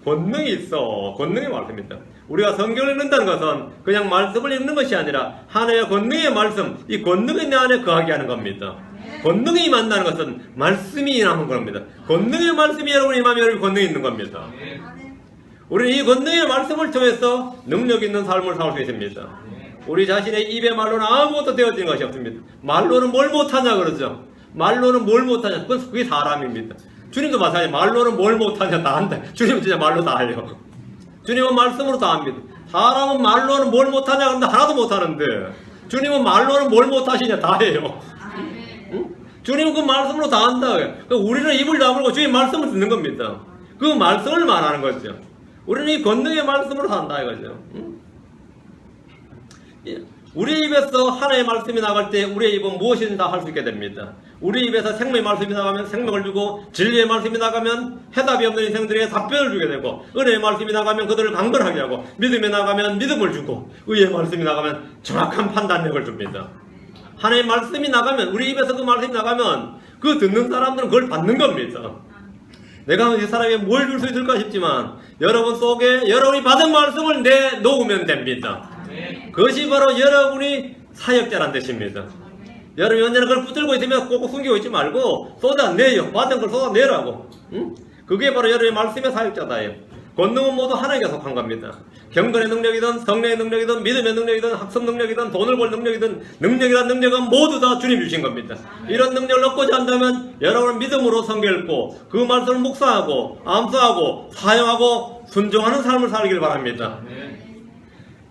권능이 있어. 권능의 말씀입니다. 우리가 성경을 읽는다는 것은 그냥 말씀을 읽는 것이 아니라 하나님의 권능의 말씀, 이 권능이 내 안에 거하게 하는 겁니다. 권능이 임한다는 것은 말씀이 임하는 겁니다. 권능의 말씀이 여러분 임하면 여러분 권능이 있는 겁니다. 우리는 이 권능의 말씀을 통해서 능력 있는 삶을 살 수 있습니다. 우리 자신의 입의 말로는 아무것도 되어진 것이 없습니다. 말로는 뭘 못하냐 그러죠. 말로는 뭘 못하냐. 그게 사람입니다. 주님도 마찬가지. 말로는 뭘 못하냐 다 한다. 주님은 진짜 말로 다 해요. 주님은 말씀으로 다 합니다. 사람은 말로는 뭘 못하냐 그런데 하나도 못하는데 주님은 말로는 뭘 못하시냐? 다 해요. 응? 주님은 그 말씀으로 다 한다. 그러니까 우리는 입을 다물고 주의 말씀을 듣는 겁니다. 그 말씀을 말하는 거죠. 우리는 이 권능의 말씀으로 산다 이거죠. 응? 우리 입에서 하나님의 말씀이 나갈 때 우리의 입은 무엇이든 다 할 수 있게 됩니다. 우리 입에서 생명의 말씀이 나가면 생명을 주고, 진리의 말씀이 나가면 해답이 없는 인생들에게 답변을 주게 되고, 은혜의 말씀이 나가면 그들을 강건하게 하고, 믿음이 나가면 믿음을 주고, 의의 말씀이 나가면 정확한 판단력을 줍니다. 하나님의 말씀이 나가면, 우리 입에서 그 말씀이 나가면 그 듣는 사람들은 그걸 받는 겁니다. 내가 이 사람에게 뭘 줄 수 있을까 싶지만 여러분 속에 여러분이 받은 말씀을 내놓으면 됩니다. 그것이 바로 여러분이 사역자란 뜻입니다. 여러분이 언제나 그걸 붙들고 있으면 꼭꼭 숨기고 있지 말고 쏟아내요. 받은 걸 쏟아내라고. 응? 그게 바로 여러분의 말씀의 사역자다예요. 권능은 모두 하나님께 속한 겁니다. 경건의 능력이든 성령의 능력이든 믿음의 능력이든 학습 능력이든 돈을 벌 능력이든 능력이란 능력은 모두 다 주님 주신 겁니다. 이런 능력을 얻고자 한다면 여러분은 믿음으로 성경 읽고 그 말씀을 묵상하고 암수하고 사용하고 순종하는 삶을 살길 바랍니다.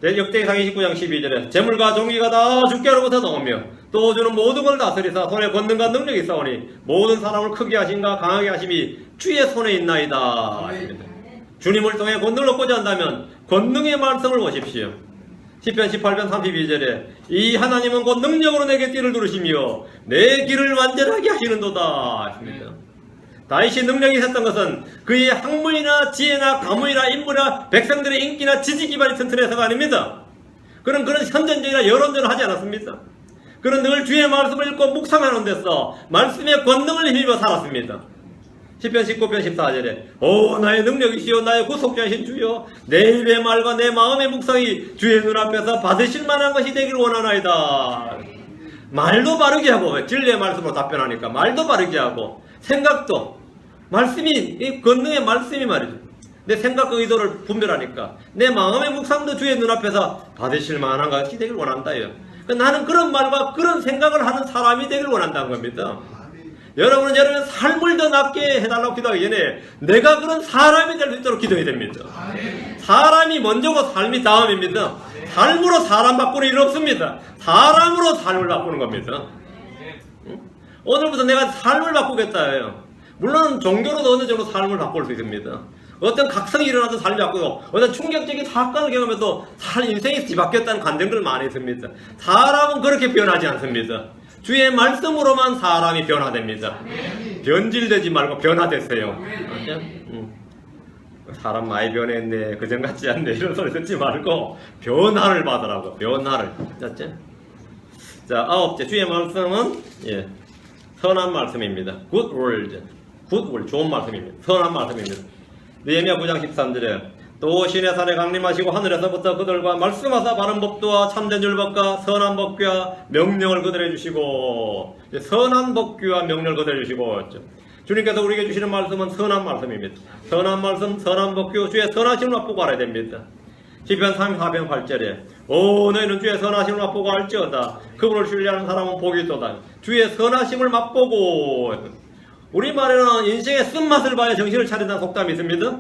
역대기상 29장 12절에 재물과 종기가 다 주께로부터 나오며 또 주는 모든 걸 다스리사 손에 권능과 능력이 있사오니 모든 사람을 크게 하신가 강하게 하심이 주의 손에 있나이다. 주님을 통해 권능을 얻고자 한다면 권능의 말씀을 보십시오. 시편 18편 32절에 이 하나님은 곧 능력으로 내게 띠를 두르시며 내 길을 완전하게 하시는도다. 다윗이 능력이 있었던 것은 그의 학문이나 지혜나 가문이나 인물이나 백성들의 인기나 지지 기반이 튼튼해서가 아닙니다. 그는 현전적이나 여론전을 하지 않았습니다. 그는 늘 주의 말씀을 읽고 묵상하는 데서 말씀의 권능을 힘입어 살았습니다. 시편 19편 14절에 오 나의 능력이시오 나의 구속자이신 주여 내 입의 말과 내 마음의 묵상이 주의 눈앞에서 받으실 만한 것이 되기를 원하나이다. 말도 바르게 하고 진리의 말씀으로 답변하니까 말도 바르게 하고 생각도 말씀이 이 권능의 말씀이 말이죠. 내 생각과 의도를 분별하니까 내 마음의 묵상도 주의 눈앞에서 받으실 만한 것이 되기를 원한다요. 나는 그런 말과 그런 생각을 하는 사람이 되기를 원한다는 겁니다. 여러분은 여러분의 삶을 더 낫게 해달라고 기도하기 전에 내가 그런 사람이 될 수 있도록 기도해야 됩니다. 사람이 먼저고 삶이 다음입니다. 삶으로 사람 바꾸는 일 없습니다. 사람으로 삶을 바꾸는 겁니다. 오늘부터 내가 삶을 바꾸겠다예요. 물론 종교로도 어느 정도 삶을 바꿀 수 있습니다. 어떤 각성이 일어나서 삶이 바꾸고 어떤 충격적인 사건을 경험해도 인생이 뒤바뀌었다는 간증들을 많이 있습니다. 사람은 그렇게 변하지 않습니다. 주의 말씀으로만 사람이 변화됩니다. 변질되지 말고 변화됐어요. 사람 많이 변했네, 그전 같지 않네 이런 소리 듣지 말고 변화를 받으라고. 변화를. 맞죠? 자, 9째 주의 말씀은 선한 말씀입니다. Good word. Good word. 좋은 말씀입니다. 선한 말씀입니다. 느헤미야 9장 13절에 또 신의 산에 강림하시고 하늘에서부터 그들과 말씀하사 바른 법도와 참된 율법과 선한 법규와 명령을 그들에게 주시고 선한 법규와 명령을 그들에게 주시고 주님께서 우리에게 주시는 말씀은 선한 말씀입니다. 선한 말씀, 선한 법규, 주의 선하심을 맛보고 알아야 됩니다. 시편 34편 8절에 오 너희는 주의 선하심을 맛보고 알지어다. 그분을 신뢰하는 사람은 복이 있도다. 주의 선하심을 맛보고. 우리말에는 인생의 쓴맛을 봐야 정신을 차린다는 속담이 있습니다.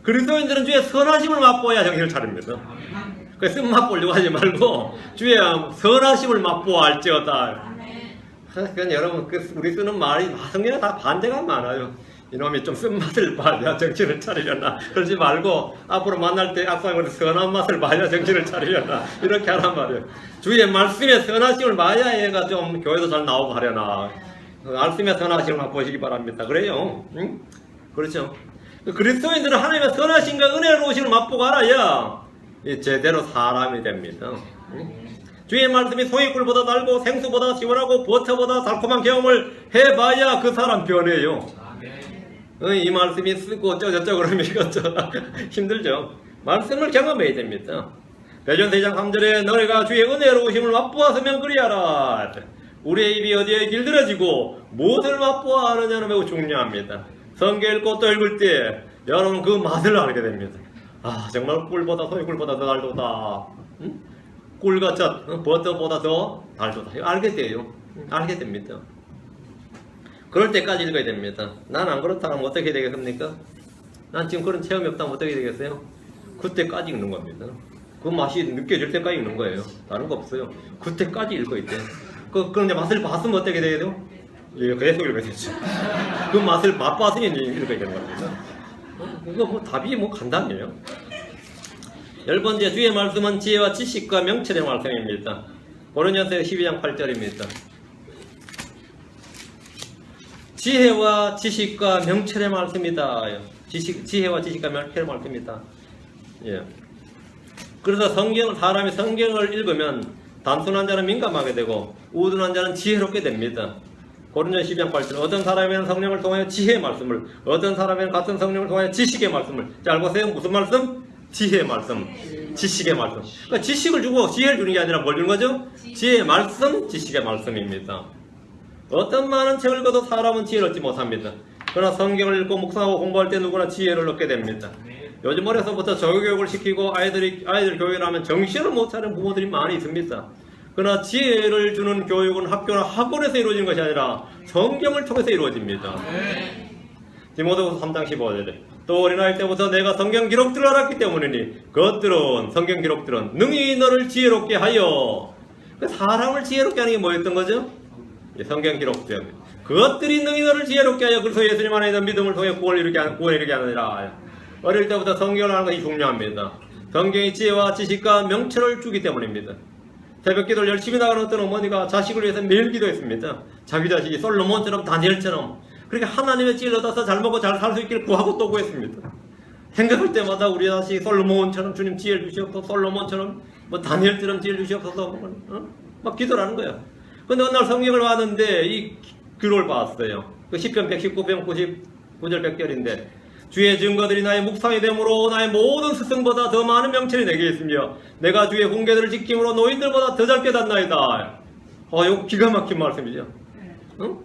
그리스도인들은 주의 선하심을 맛보아야 정신을 차립니다. 그 쓴맛 보려고 하지 말고 주의 선하심을 맛보아 알지어다. 그건 여러분 우리 쓰는 말이 성경에 다 반대가 많아요. 이놈이 좀 쓴맛을 봐야 정신을 차리려나 그러지 말고 앞으로 만날 때 악상으로 선한 맛을 봐야 정신을 차리려나 이렇게 하란 말이에요. 주의 말씀에 선하심을 봐야 얘가 좀 교회도 잘 나오고 하려나 말씀에 선하심을 맛보시기 바랍니다. 그래요? 응? 그렇죠? 그리스도인들은 하나님의 선하심과 은혜로우심을 맛보고 알아야 제대로 사람이 됩니다. 주의 말씀이 소이꿀보다 달고 생수보다 시원하고 버터보다 달콤한 경험을 해봐야 그 사람 변해요. 이 말씀이 쓰고 저쩌고 그러면 이것저것 힘들죠. 말씀을 경험해야 됩니다. 베드로전서 2장 3절에 너희가 주의 은혜로우심을 맛보았으면 그리하라. 우리의 입이 어디에 길들여지고 무엇을 맛보아 하느냐는 매우 중요합니다. 성경 읽고 또 읽을 때 여러분 그 맛을 알게 됩니다. 아 정말 꿀보다 소이꿀보다 더 달도다. 응? 꿀과 젖, 버터보다 더 달도다. 알게 돼요. 알게 됩니다. 그럴 때까지 읽어야 됩니다. 난 안 그렇다면 어떻게 되겠습니까? 난 지금 그런 체험이 없다면 어떻게 되겠어요? 그때까지 읽는 겁니다. 그 맛이 느껴질 때까지 읽는 거예요. 다른 거 없어요. 그때까지 읽어야 돼. 그런데 맛을 봤으면 어떻게 돼요? 예, 계속 읽어야 되죠. 그 맛을 맛봤으니 읽어야 되는 겁니다. 이거 뭐 답이 뭐 간단해요. 10번째, 주의 말씀은 지혜와 지식과 명철의 말씀입니다. 고린도전서 12장 8절입니다. 지혜와 지식과 명철의 말씀이다. 지혜와 지식과 명철의 말씀이다. 예. 그래서 사람이 성경을 읽으면 단순한 자는 민감하게 되고 우둔한 자는 지혜롭게 됩니다. 고린도전서 12장 8절, 어떤 사람에는 성령을 통하여 지혜의 말씀을, 어떤 사람에는 같은 성령을 통하여 지식의 말씀을. 잘 보세요. 무슨 말씀? 지혜의 말씀, 지식의 말씀. 그러니까 지식을 주고 지혜를 주는 게 아니라 뭘 주는 거죠? 지혜의 말씀, 지식의 말씀입니다. 어떤 많은 책을 읽어도 사람은 지혜를 얻지 못합니다. 그러나 성경을 읽고 묵상하고 공부할 때 누구나 지혜를 얻게 됩니다. 요즘 어려서부터 조교육을 시키고 아이들 교육을 하면 정신을 못 차리는 부모들이 많이 있습니다. 그러나 지혜를 주는 교육은 학교나 학원에서 이루어지는 것이 아니라 성경을 통해서 이루어집니다. 디모데후서 3장 15절에 또 어린아이 때부터 내가 성경 기록들을 알았기 때문이니 그것들은 성경 기록들은 능히 너를 지혜롭게 하여. 사람을 지혜롭게 하는 게 뭐였던 거죠? 성경 기록들. 그것들이 능히 너를 지혜롭게 하여. 그래서 예수님 안에 있는 믿음을 통해 구원을 이루게 하느니라. 어릴 때부터 성경을 하는 것이 중요합니다. 성경이 지혜와 지식과 명철을 주기 때문입니다. 새벽 기도를 열심히 나가는 어떤 어머니가 자식을 위해서 매일 기도했습니다. 자기 자식이 솔로몬처럼 다니엘처럼 그렇게 하나님의 지혜를 얻어서 잘 먹고 잘 살 수 있기를 구하고 또 구했습니다. 생각할 때마다 우리 자식이 솔로몬처럼 주님 지혜를 주시옵소서, 솔로몬처럼 뭐 다니엘처럼 지혜를 주시옵소서, 막 기도를 하는 거야. 근데 어느 날 성경을 봤는데 이 기록을 봤어요. 그 시편 119편 99절 100절인데 주의 증거들이 나의 묵상이 되므로 나의 모든 스승보다 더 많은 명철이 내게 있으며 내가 주의 훈계들을 지킴으로 노인들보다 더 잘 깨닫나이다. 이거 기가 막힌 말씀이죠. 응?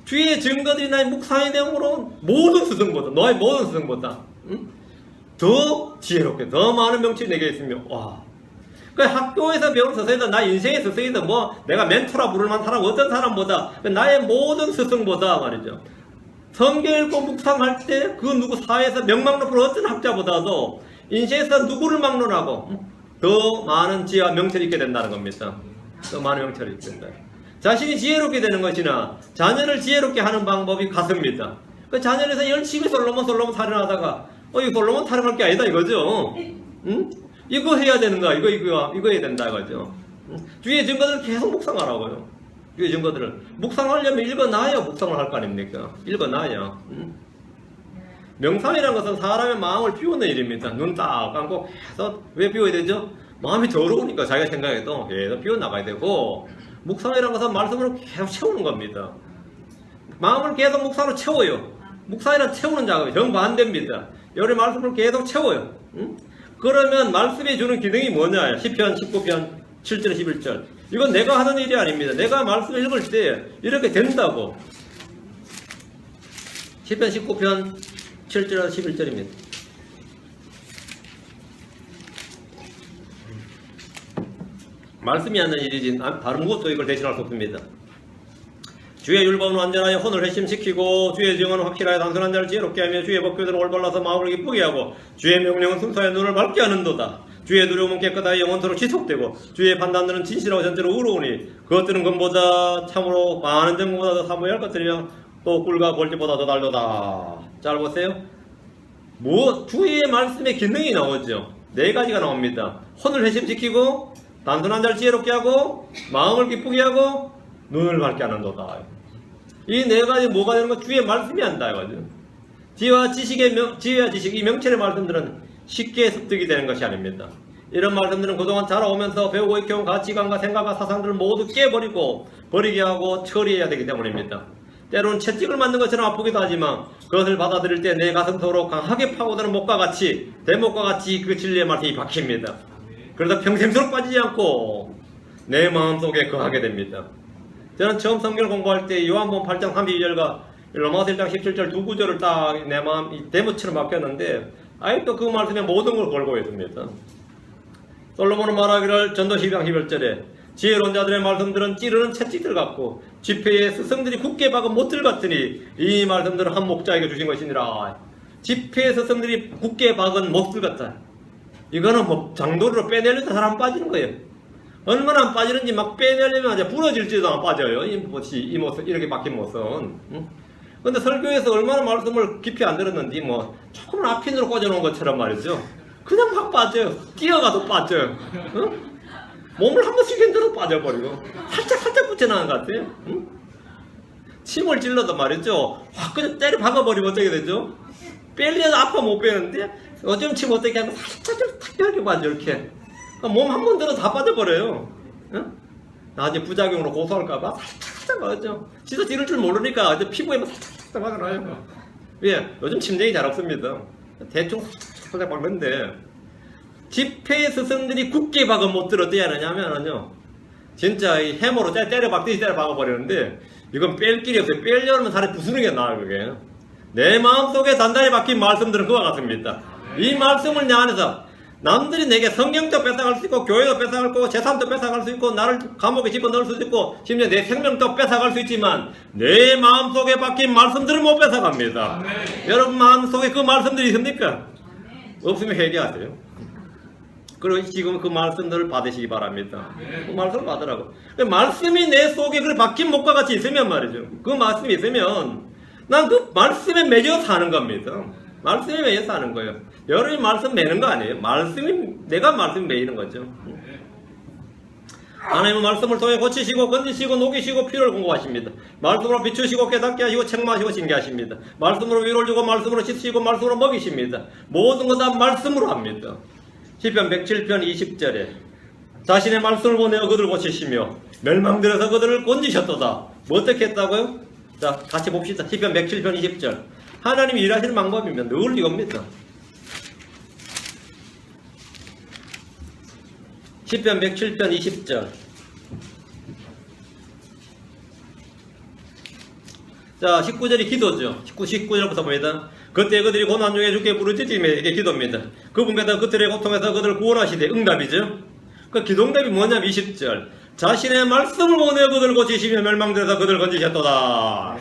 주의 증거들이 나의 묵상이 되므로 모든 스승보다, 너의 모든 스승보다 더 지혜롭게 더 많은 명철이 내게 있으며. 와. 그 학교에서 배운 서서이든 나 인생의 서서이든 뭐 내가 멘토라 부를 만한 사람 어떤 사람보다 나의 모든 스승보다 말이죠. 성경 읽고 묵상할 때 그 누구 사회에서 명망 높은 어떤 학자보다도 인생에서 누구를 막론하고 더 많은 지혜와 명철이 있게 된다는 겁니다. 더 많은 명철이 있게 된다. 자신이 지혜롭게 되는 것이나 자녀를 지혜롭게 하는 방법이 같습니다. 그 자녀에서 열심히 솔로몬 타령하다가 이 솔로몬 타령할 게 아니다 이거죠. 응? 이거 해야 되는 거야. 이거 해야 된다 이거죠. 주의 증거들을 계속 묵상하라고요. 주의 증거들을 묵상하려면 읽어놔야 묵상을 할 거 아닙니까? 읽어놔야. 명상이라는 것은 사람의 마음을 비우는 일입니다. 눈 딱 감고 계속 왜 비워야 되죠? 마음이 더러우니까 자기가 생각해도 계속 비워나가야 되고, 묵상이라는 것은 말씀으로 계속 채우는 겁니다. 마음을 계속 묵상으로 채워요. 묵상이란 채우는 작업이 정반대입니다. 여기 말씀을 계속 채워요. 그러면 말씀이 주는 기능이 뭐냐? 시편 19편 7절 11절. 이건 내가 하는 일이 아닙니다. 내가 말씀을 읽을 때 이렇게 된다고. 시편 19편 7절 11절입니다. 말씀이 하는 일이지 다른 무엇도 이걸 대신할 수 없습니다. 주의 율법은 완전하여 혼을 회심시키고 주의 증언은 확실하여 단순한 자를 지혜롭게 하며 주의 법궤들은 올바라서 마음을 기쁘게 하고 주의 명령은 순수하여 눈을 밝게 하는도다. 주의 두려움은 깨끗하여 영원토록 지속되고 주의 판단들은 진실하고 전체로 의로우니 그것들은 금보다 참으로 많은 정보보다 더 사모할 것들이며 또 꿀과 볼지보다 더 달도다. 잘 보세요. 주의 말씀의 기능이 나오죠. 네 가지가 나옵니다. 혼을 회심시키고 단순한 자를 지혜롭게 하고 마음을 기쁘게 하고 눈을 밝게 하는도다. 이 네 가지 뭐가 되는 거? 주의 말씀이 한다 이거죠. 지혜와 지식, 이 명철의 말씀들은 쉽게 습득이 되는 것이 아닙니다. 이런 말씀들은 그동안 자라오면서 배우고 익혀온 가치관과 생각과 사상들을 모두 깨버리고 버리게 하고 처리해야 되기 때문입니다. 때로는 채찍을 맞는 것처럼 아프기도 하지만 그것을 받아들일 때 내 가슴속으로 강하게 파고드는 목과 같이 대목과 같이 그 진리의 말씀이 박힙니다. 그래서 평생토록 빠지지 않고 내 마음속에 거하게 됩니다. 저는 처음 성경을 공부할 때 요한복음 8장 32절과 로마서 1장 17절 두 구절을 딱 내 마음 대못처럼 박혔는데 아직도 그 말씀에 모든 걸 걸고 있습니다. 솔로몬은 말하기를 전도 12장 11절에 지혜로운 자들의 말씀들은 찌르는 채찍들 같고 지폐에 스승들이 굳게 박은 못들 같으니 이 말씀들은 한 목자에게 주신 것이니라. 지폐에 스승들이 굳게 박은 못들 같다. 이거는 뭐 장도리로 빼내려도 잘 안 빠지는 거예요. 얼마나 안 빠지는지 막 빼내려면 이제 부러질지도 안 빠져요. 이 모습, 이렇게 바뀐 모습은. 응? 근데 설교에서 얼마나 말씀을 깊이 안 들었는지 뭐 조금 앞핀으로 꽂아놓은 것처럼 말이죠. 그냥 막 빠져요. 뛰어가도 빠져요. 응? 몸을 한 번씩 흔들어도 빠져버리고 살짝 붙여나간 것 같아요. 응? 침을 찔러도 말이죠. 확 그냥 때려 박아버리면 어떻게 되죠? 빼려도 아파 못 빼는데 어쩌면 침 어떻게 하면 살짝 탁 이렇게 빠져 이렇게. 몸 한 번 들어 다 빠져버려요. 응? 나중에 부작용으로 고소할까봐 살짝 맞죠. 진짜 찌를 줄 모르니까 피부에만 살짝 박아놔요. 예, 요즘 침쟁이 잘 없습니다. 대충 살짝 박는데 집회 스승들이 굳게 박아 못 들어 어떻게 하느냐면요. 진짜 이 해머로 때려 박듯이 때려 박아버리는데 이건 뺄 길이 없어요. 빼려면 살이 부수는 게 나아요, 그게. 내 마음속에 단단히 박힌 말씀들은 그와 같습니다. 이 말씀을 내 안에서 남들이 내게 성경도 뺏어갈 수 있고 교회도 뺏어갈 거고 재산도 뺏어갈 수 있고 나를 감옥에 집어넣을 수도 있고 심지어 내 생명도 뺏어갈 수 있지만 내 마음속에 박힌 말씀들은 못 뺏어갑니다. 아멘. 여러분 마음속에 그 말씀들이 있습니까? 없으면 회개하세요. 그리고 지금 그 말씀들을 받으시기 바랍니다. 그 말씀을 받으라고. 말씀이 내 속에 그 박힌 목과 같이 있으면 말이죠. 그 말씀이 있으면 난 그 말씀에 매여 사는 겁니다. 말씀에 매여 사는 거예요. 여러분이 말씀 매는 거 아니에요. 내가 말씀 매이는 거죠. 하나님은 말씀을 통해 고치시고 건지시고 녹이시고 필요를 공급하십니다. 말씀으로 비추시고 깨닫게 하시고 책망하시고 징계하십니다. 말씀으로 위로를 주고 말씀으로 씻으시고 말씀으로 먹이십니다. 모든 것 다 말씀으로 합니다. 시편 107편 20절에 자신의 말씀을 보내어 그들을 고치시며 멸망들에서 그들을 건지셨도다. 뭐 어떻게 했다고요? 자, 같이 봅시다. 시편 107편 20절. 하나님이 일하시는 방법이면 늘 이겁니다. 시편 107편 20절. 자, 19절이 기도죠. 19절부터 봅니다. 그때 그들이 고난 중에 주께 부르짖으며 이게 기도입니다. 그분께서 그들의 고통에서 그들을 구원하시되 응답이죠. 그 기도응답이 뭐냐면 20절. 자신의 말씀을 보내어 그들을 고치시며 멸망들에서 그들을 건지셨도다.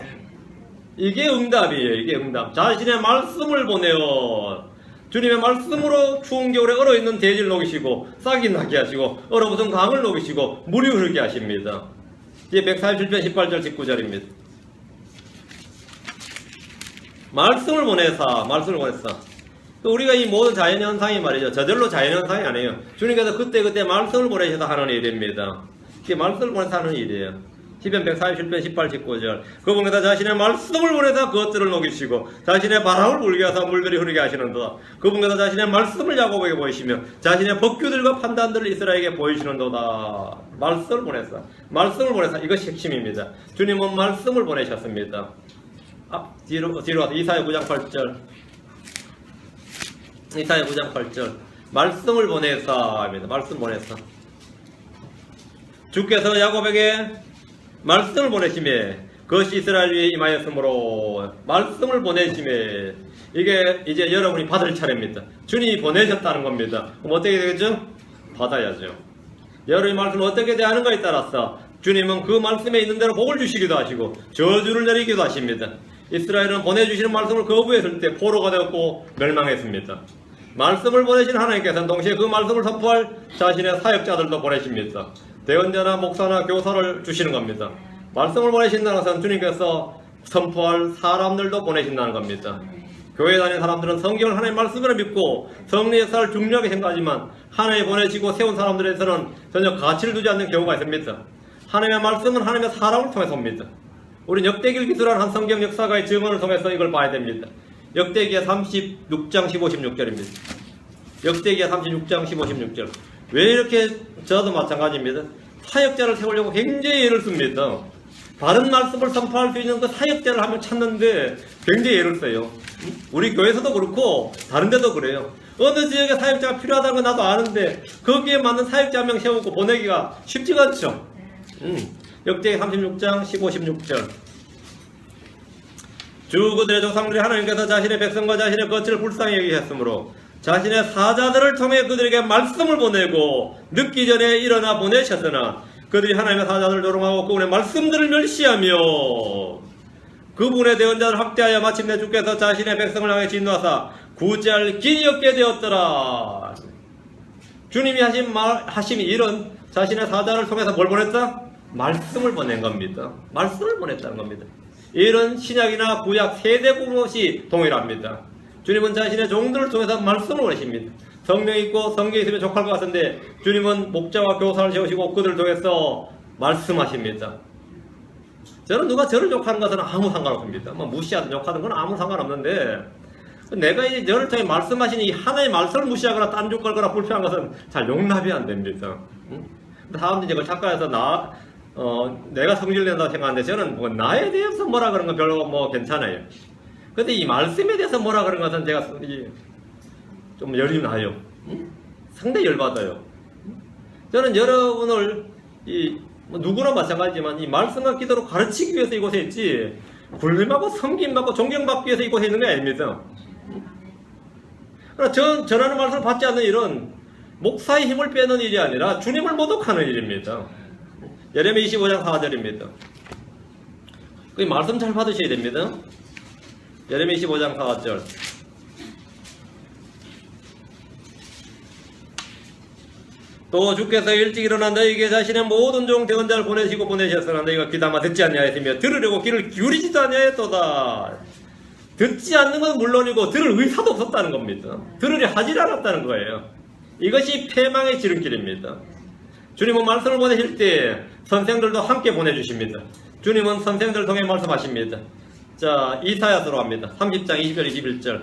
이게 응답이에요. 이게 응답. 자신의 말씀을 보내어 주님의 말씀으로 추운 겨울에 얼어있는 대지를 녹이시고 싹이 나게 하시고 얼어붙은 강을 녹이시고 물이 흐르게 하십니다. 이게 147편 18절 19절입니다. 말씀을 보내사. 우리가 이 모든 자연현상이 말이죠. 저절로 자연현상이 아니에요. 주님께서 그때 말씀을 보내셔서 하는 일입니다. 이게 말씀을 보내서 하는 일이에요. 시편 147편 18, 19절. 그분께서 자신의 말씀을 보내사 그것들을 녹이시고 자신의 바람을 불게 하사 물들이 흐르게 하시는도다. 그분께서 자신의 말씀을 야곱에게 보이시며 자신의 법규들과 판단들을 이스라엘에게 보이시는도다. 말씀을 보내사. 이것이 핵심입니다. 주님은 말씀을 보내셨습니다. 뒤로 와서 이사야 9장 8절. 이사야 9장 8절. 말씀을 보내사 입니다. 말씀 보내사. 주께서 야곱에게 말씀을 보내심에 그것이 이스라엘 위에 임하였으므로 말씀을 보내심에 이게 이제 여러분이 받을 차례입니다. 주님이 보내셨다는 겁니다. 그럼 어떻게 되겠죠? 받아야죠. 여러분이 말씀을 어떻게 대하는가에 따라서 주님은 그 말씀에 있는 대로 복을 주시기도 하시고 저주를 내리기도 하십니다. 이스라엘은 보내주시는 말씀을 거부했을 때 포로가 되었고 멸망했습니다. 말씀을 보내신 하나님께서는 동시에 그 말씀을 선포할 자신의 사역자들도 보내십니다. 대언자나 목사나 교사를 주시는 겁니다. 말씀을 보내신다는 것은 주님께서 선포할 사람들도 보내신다는 겁니다. 교회 다니는 사람들은 성경을 하나님의 말씀으로 믿고 성령의 역사를 중요하게 생각하지만 하나님이 보내시고 세운 사람들에서는 전혀 가치를 두지 않는 경우가 있습니다. 하나님의 말씀은 하나님의 사람을 통해서 옵니다. 우리는 역대기를 기술한 한 성경 역사가의 증언을 통해서 이걸 봐야 됩니다. 역대기야 36장 15, 16절입니다. 역대기야 36장 15, 16절. 왜 이렇게 저도 마찬가지입니다. 사역자를 세우려고 굉장히 애를 씁니다. 바른 말씀을 선포할 수 있는 그 사역자를 한번 찾는데 굉장히 애를 써요. 우리 교회에서도 그렇고 다른 데도 그래요. 어느 지역에 사역자가 필요하다는 건 나도 아는데 거기에 맞는 사역자 한 명 세우고 보내기가 쉽지가 않죠. 역대기 36장 15, 16절. 주 그들의 조상들이 하나님께서 자신의 백성과 자신의 거처를 불쌍히 여기셨으므로 자신의 사자들을 통해 그들에게 말씀을 보내고 늦기 전에 일어나 보내셨으나 그들이 하나님의 사자들을 조롱하고 그분의 말씀들을 멸시하며 그분의 대언자를 학대하여 마침내 주께서 자신의 백성을 향해 진노하사 구제할 길이 없게 되었더라. 주님이 하신 일은 자신의 사자를 통해서 뭘 보냈다? 말씀을 보낸 겁니다. 말씀을 보냈다는 겁니다. 이런 신약이나 구약 세대국 없이 동일합니다. 주님은 자신의 종들을 통해서 말씀을 보내십니다. 성령 있고 성경이 있으면 족할 것 같은데 주님은 목자와 교사를 세우시고 그들을 통해서 말씀하십니다. 저는 누가 저를 욕하는 것은 아무 상관없습니다. 뭐 무시하든 욕하든 건 아무 상관없는데 내가 이제 저를 통해 말씀하신 이 하나의 말씀을 무시하거나 딴죽 걸거나 불평한 것은 잘 용납이 안 됩니다. 사람들이 이걸 착각해서 내가 성질 낸다고 생각하는데 저는 뭐 나에 대해서 뭐라 그런 건 별로 뭐 괜찮아요. 근데 이 말씀에 대해서 뭐라 그런 것은 제가 좀 열이 나요. 상당히 열받아요. 저는 여러분을 누구나 마찬가지지만 이 말씀과 기도로 가르치기 위해서 이곳에 있지 불림하고 섬김받고 존경받기 위해서 이곳에 있는 게 아닙니다. 그러나 전하는 말씀을 받지 않는 일은 목사의 힘을 빼는 일이 아니라 주님을 모독하는 일입니다. 예레미야 25장 4절입니다. 그 말씀 잘 받으셔야 됩니다. 예레미야 25장 4절. 또 주께서 일찍 일어나 너희에게 자신의 모든 종 대언자를 보내셨으나 너희가 귀담아 듣지 아니하였으며 들으려고 귀를 기울이지도 아니하였도다. 듣지 않는 건 물론이고 들을 의사도 없었다는 겁니다. 들으려 하지 않았다는 거예요. 이것이 패망의 지름길입니다. 주님은 말씀을 보내실 때 선생들도 함께 보내주십니다. 주님은 선생들을 통해 말씀하십니다. 자, 이사야서로 합니다. 30장 20절 21절.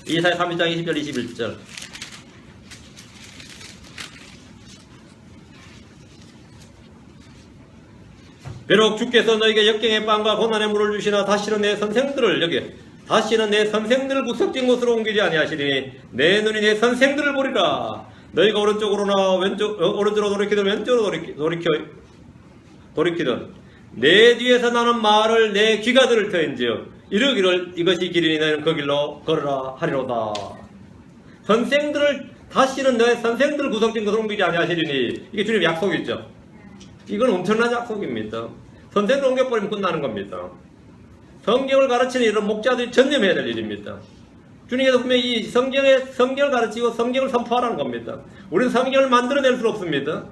이사야 30장 20절 21절. 비록 주께서 너에게 역경의 빵과 고난의 물을 주시나 다시는 내 선생들을 구석진 곳으로 옮기지 아니하시리니 내 눈이 내 선생들을 보리라. 너희가 오른쪽으로나 오른쪽으로 돌이키든 왼쪽으로 돌이키든 내 뒤에서 나는 말을 내 귀가 들을 터인지요 이르기를 이것이 길이니 너희는 그 길로 걸으라 하리로다. 다시는 너의 선생들을 구석진 곳으로 옮기지 아니하시리니 이게 주님의 약속이죠. 이건 엄청난 약속입니다. 선생을 옮겨버리면 끝나는 겁니다. 성경을 가르치는 일은 목자들이 전념해야 될 일입니다. 주님께서 분명히 이 성경을 가르치고 성경을 선포하라는 겁니다. 우리는 성경을 만들어낼 수 없습니다.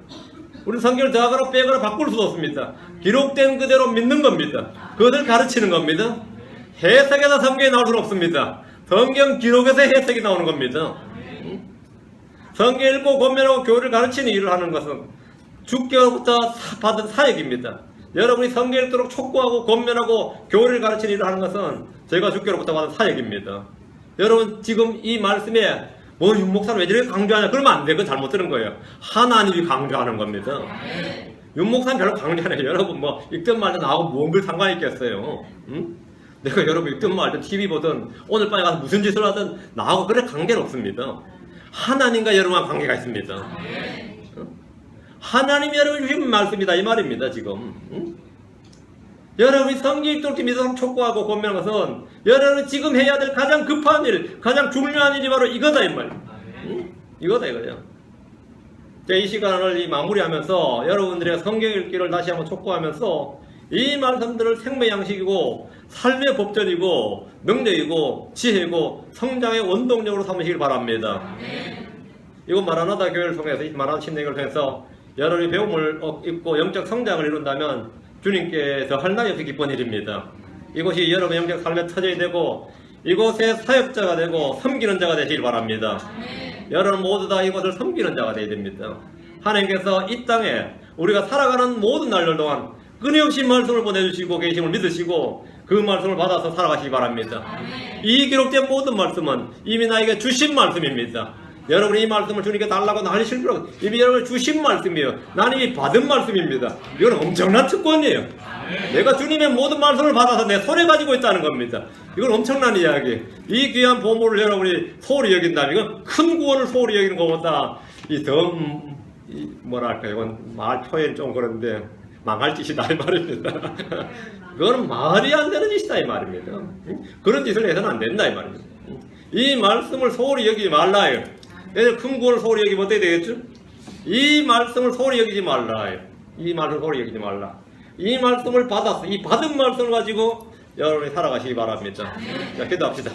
우리는 성경을 더하거나 빼거나 바꿀 수도 없습니다. 기록된 그대로 믿는 겁니다. 그것을 가르치는 겁니다. 해석에서 성경이 나올 수는 없습니다. 성경 기록에서 해석이 나오는 겁니다. 성경 읽고 권면하고 교리를 가르치는 일을 하는 것은 주께로부터 받은 사역입니다. 여러분이 성경 읽도록 촉구하고 권면하고 교리를 가르치는 일을 하는 것은 저희가 주께로부터 받은 사역입니다. 여러분 지금 이 말씀에 뭐 윤목사는 왜 저렇게 강조하냐 그러면 안 돼. 그건 잘못 들은 거예요. 하나님이 강조하는 겁니다. 윤목사는 별로 강조 안 해요. 여러분 뭐 읽든 말든 나하고 뭔 상관이 있겠어요. 응? 내가 여러분 읽든 말든 TV 보든 오늘 밤에 가서 무슨 짓을 하든 나하고 그래 관계는 없습니다. 하나님과 여러분과 관계가 있습니다. 하나님이 여러분 주신 말씀이다 이 말입니다. 지금 여러분이 성경 읽도록 믿음으로 촉구하고 권면하는 것은 여러분이 지금 해야 될 가장 급한 일, 가장 중요한 일이 바로 이거다 이 말. 이거다 이거죠. 자, 이 시간을 마무리하면서 여러분들의 성경 읽기를 다시 한번 촉구하면서 이 말씀들을 생명의 양식이고 삶의 법전이고 능력이고 지혜고 성장의 원동력으로 삼으시길 바랍니다. 이건 마라나다 교회를 통해서 이 마라나다 신앙을 통해서 여러분이 배움을 입고 영적 성장을 이룬다면 주님께서 할 나위 없이 기쁜 일입니다. 이곳이 여러분 영적 삶의 터전이 되고 이곳의 사역자가 되고 섬기는 자가 되시길 바랍니다. 여러분 모두 다 이곳을 섬기는 자가 되어야 됩니다. 하나님께서 이 땅에 우리가 살아가는 모든 날들 동안 끊임없이 말씀을 보내주시고 계심을 믿으시고 그 말씀을 받아서 살아가시기 바랍니다. 이 기록된 모든 말씀은 이미 나에게 주신 말씀입니다. 여러분이 이 말씀을 주님께 달라고 나리실 필요 이미 여러분 주신 말씀이에요. 나는 이미 받은 말씀입니다. 이건 엄청난 특권이에요. 내가 주님의 모든 말씀을 받아서 내 손에 가지고 있다는 겁니다. 이건 엄청난 이야기. 이 귀한 보물을 여러분이 소홀히 여긴다면 이건 큰 구원을 소홀히 여기는 것보다 뭐랄까 이건 말 표현이 좀 그런데 망할 짓이다 이 말입니다. 그건 말이 안 되는 짓이다 이 말입니다. 그런 짓을 해서는 안 된다 이 말입니다. 이 말씀을 소홀히 여기지 말라요. 큰 구원을 소홀히 여기면 어떻게 되겠죠? 이 말씀을 소홀히 여기지 말라요. 이 말씀을 소홀히 여기지 말라. 이 말씀을 받았어. 이 받은 말씀을 가지고 여러분이 살아가시기 바랍니다. 자, 기도합시다.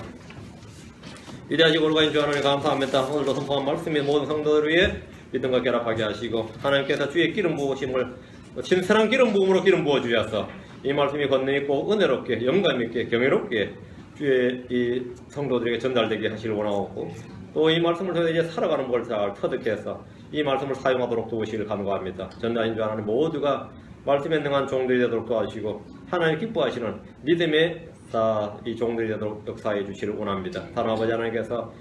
위대하시고 올바인 주 하나님 감사합니다. 오늘도 선포한 말씀이 모든 성도들 위해 믿음과 결합하게 하시고 하나님께서 주의 기름 부으심을 신선한 기름 부음으로 기름 부어 주셔서 이 말씀이 권능 있고 은혜롭게 영감 있게 경외롭게 주의 이 성도들에게 전달되게 하시길 원하고 또 이 말씀을 통해 이제 살아가는 걸 잘 터득해 해서 이 말씀을 사용하도록 도우시길 간구합니다. 전자인 줄 아는 모두가 말씀에 능한 종들이 되도록 도와주시고 하나님 기뻐하시는 믿음의 이 종들이 되도록 역사해 주시길 원합니다. 하나님 아버지 하나님께서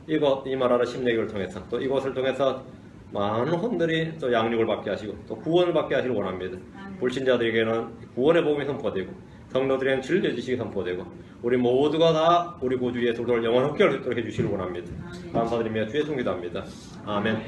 이 말하는 심내기를 통해서 또 이것을 통해서 많은 혼들이 또 양육을 받게 하시고 또 구원을 받게 하시길 원합니다. 불신자들에게는 구원의 복음이 선포되고 성도들에게는 진리의 지식이 선포되고 우리 모두가 다 우리 구주 예수를 영원히 함께 할 수 있도록 해주시길 원합니다. 감사드리며 주의 손 기도합니다. 아멘.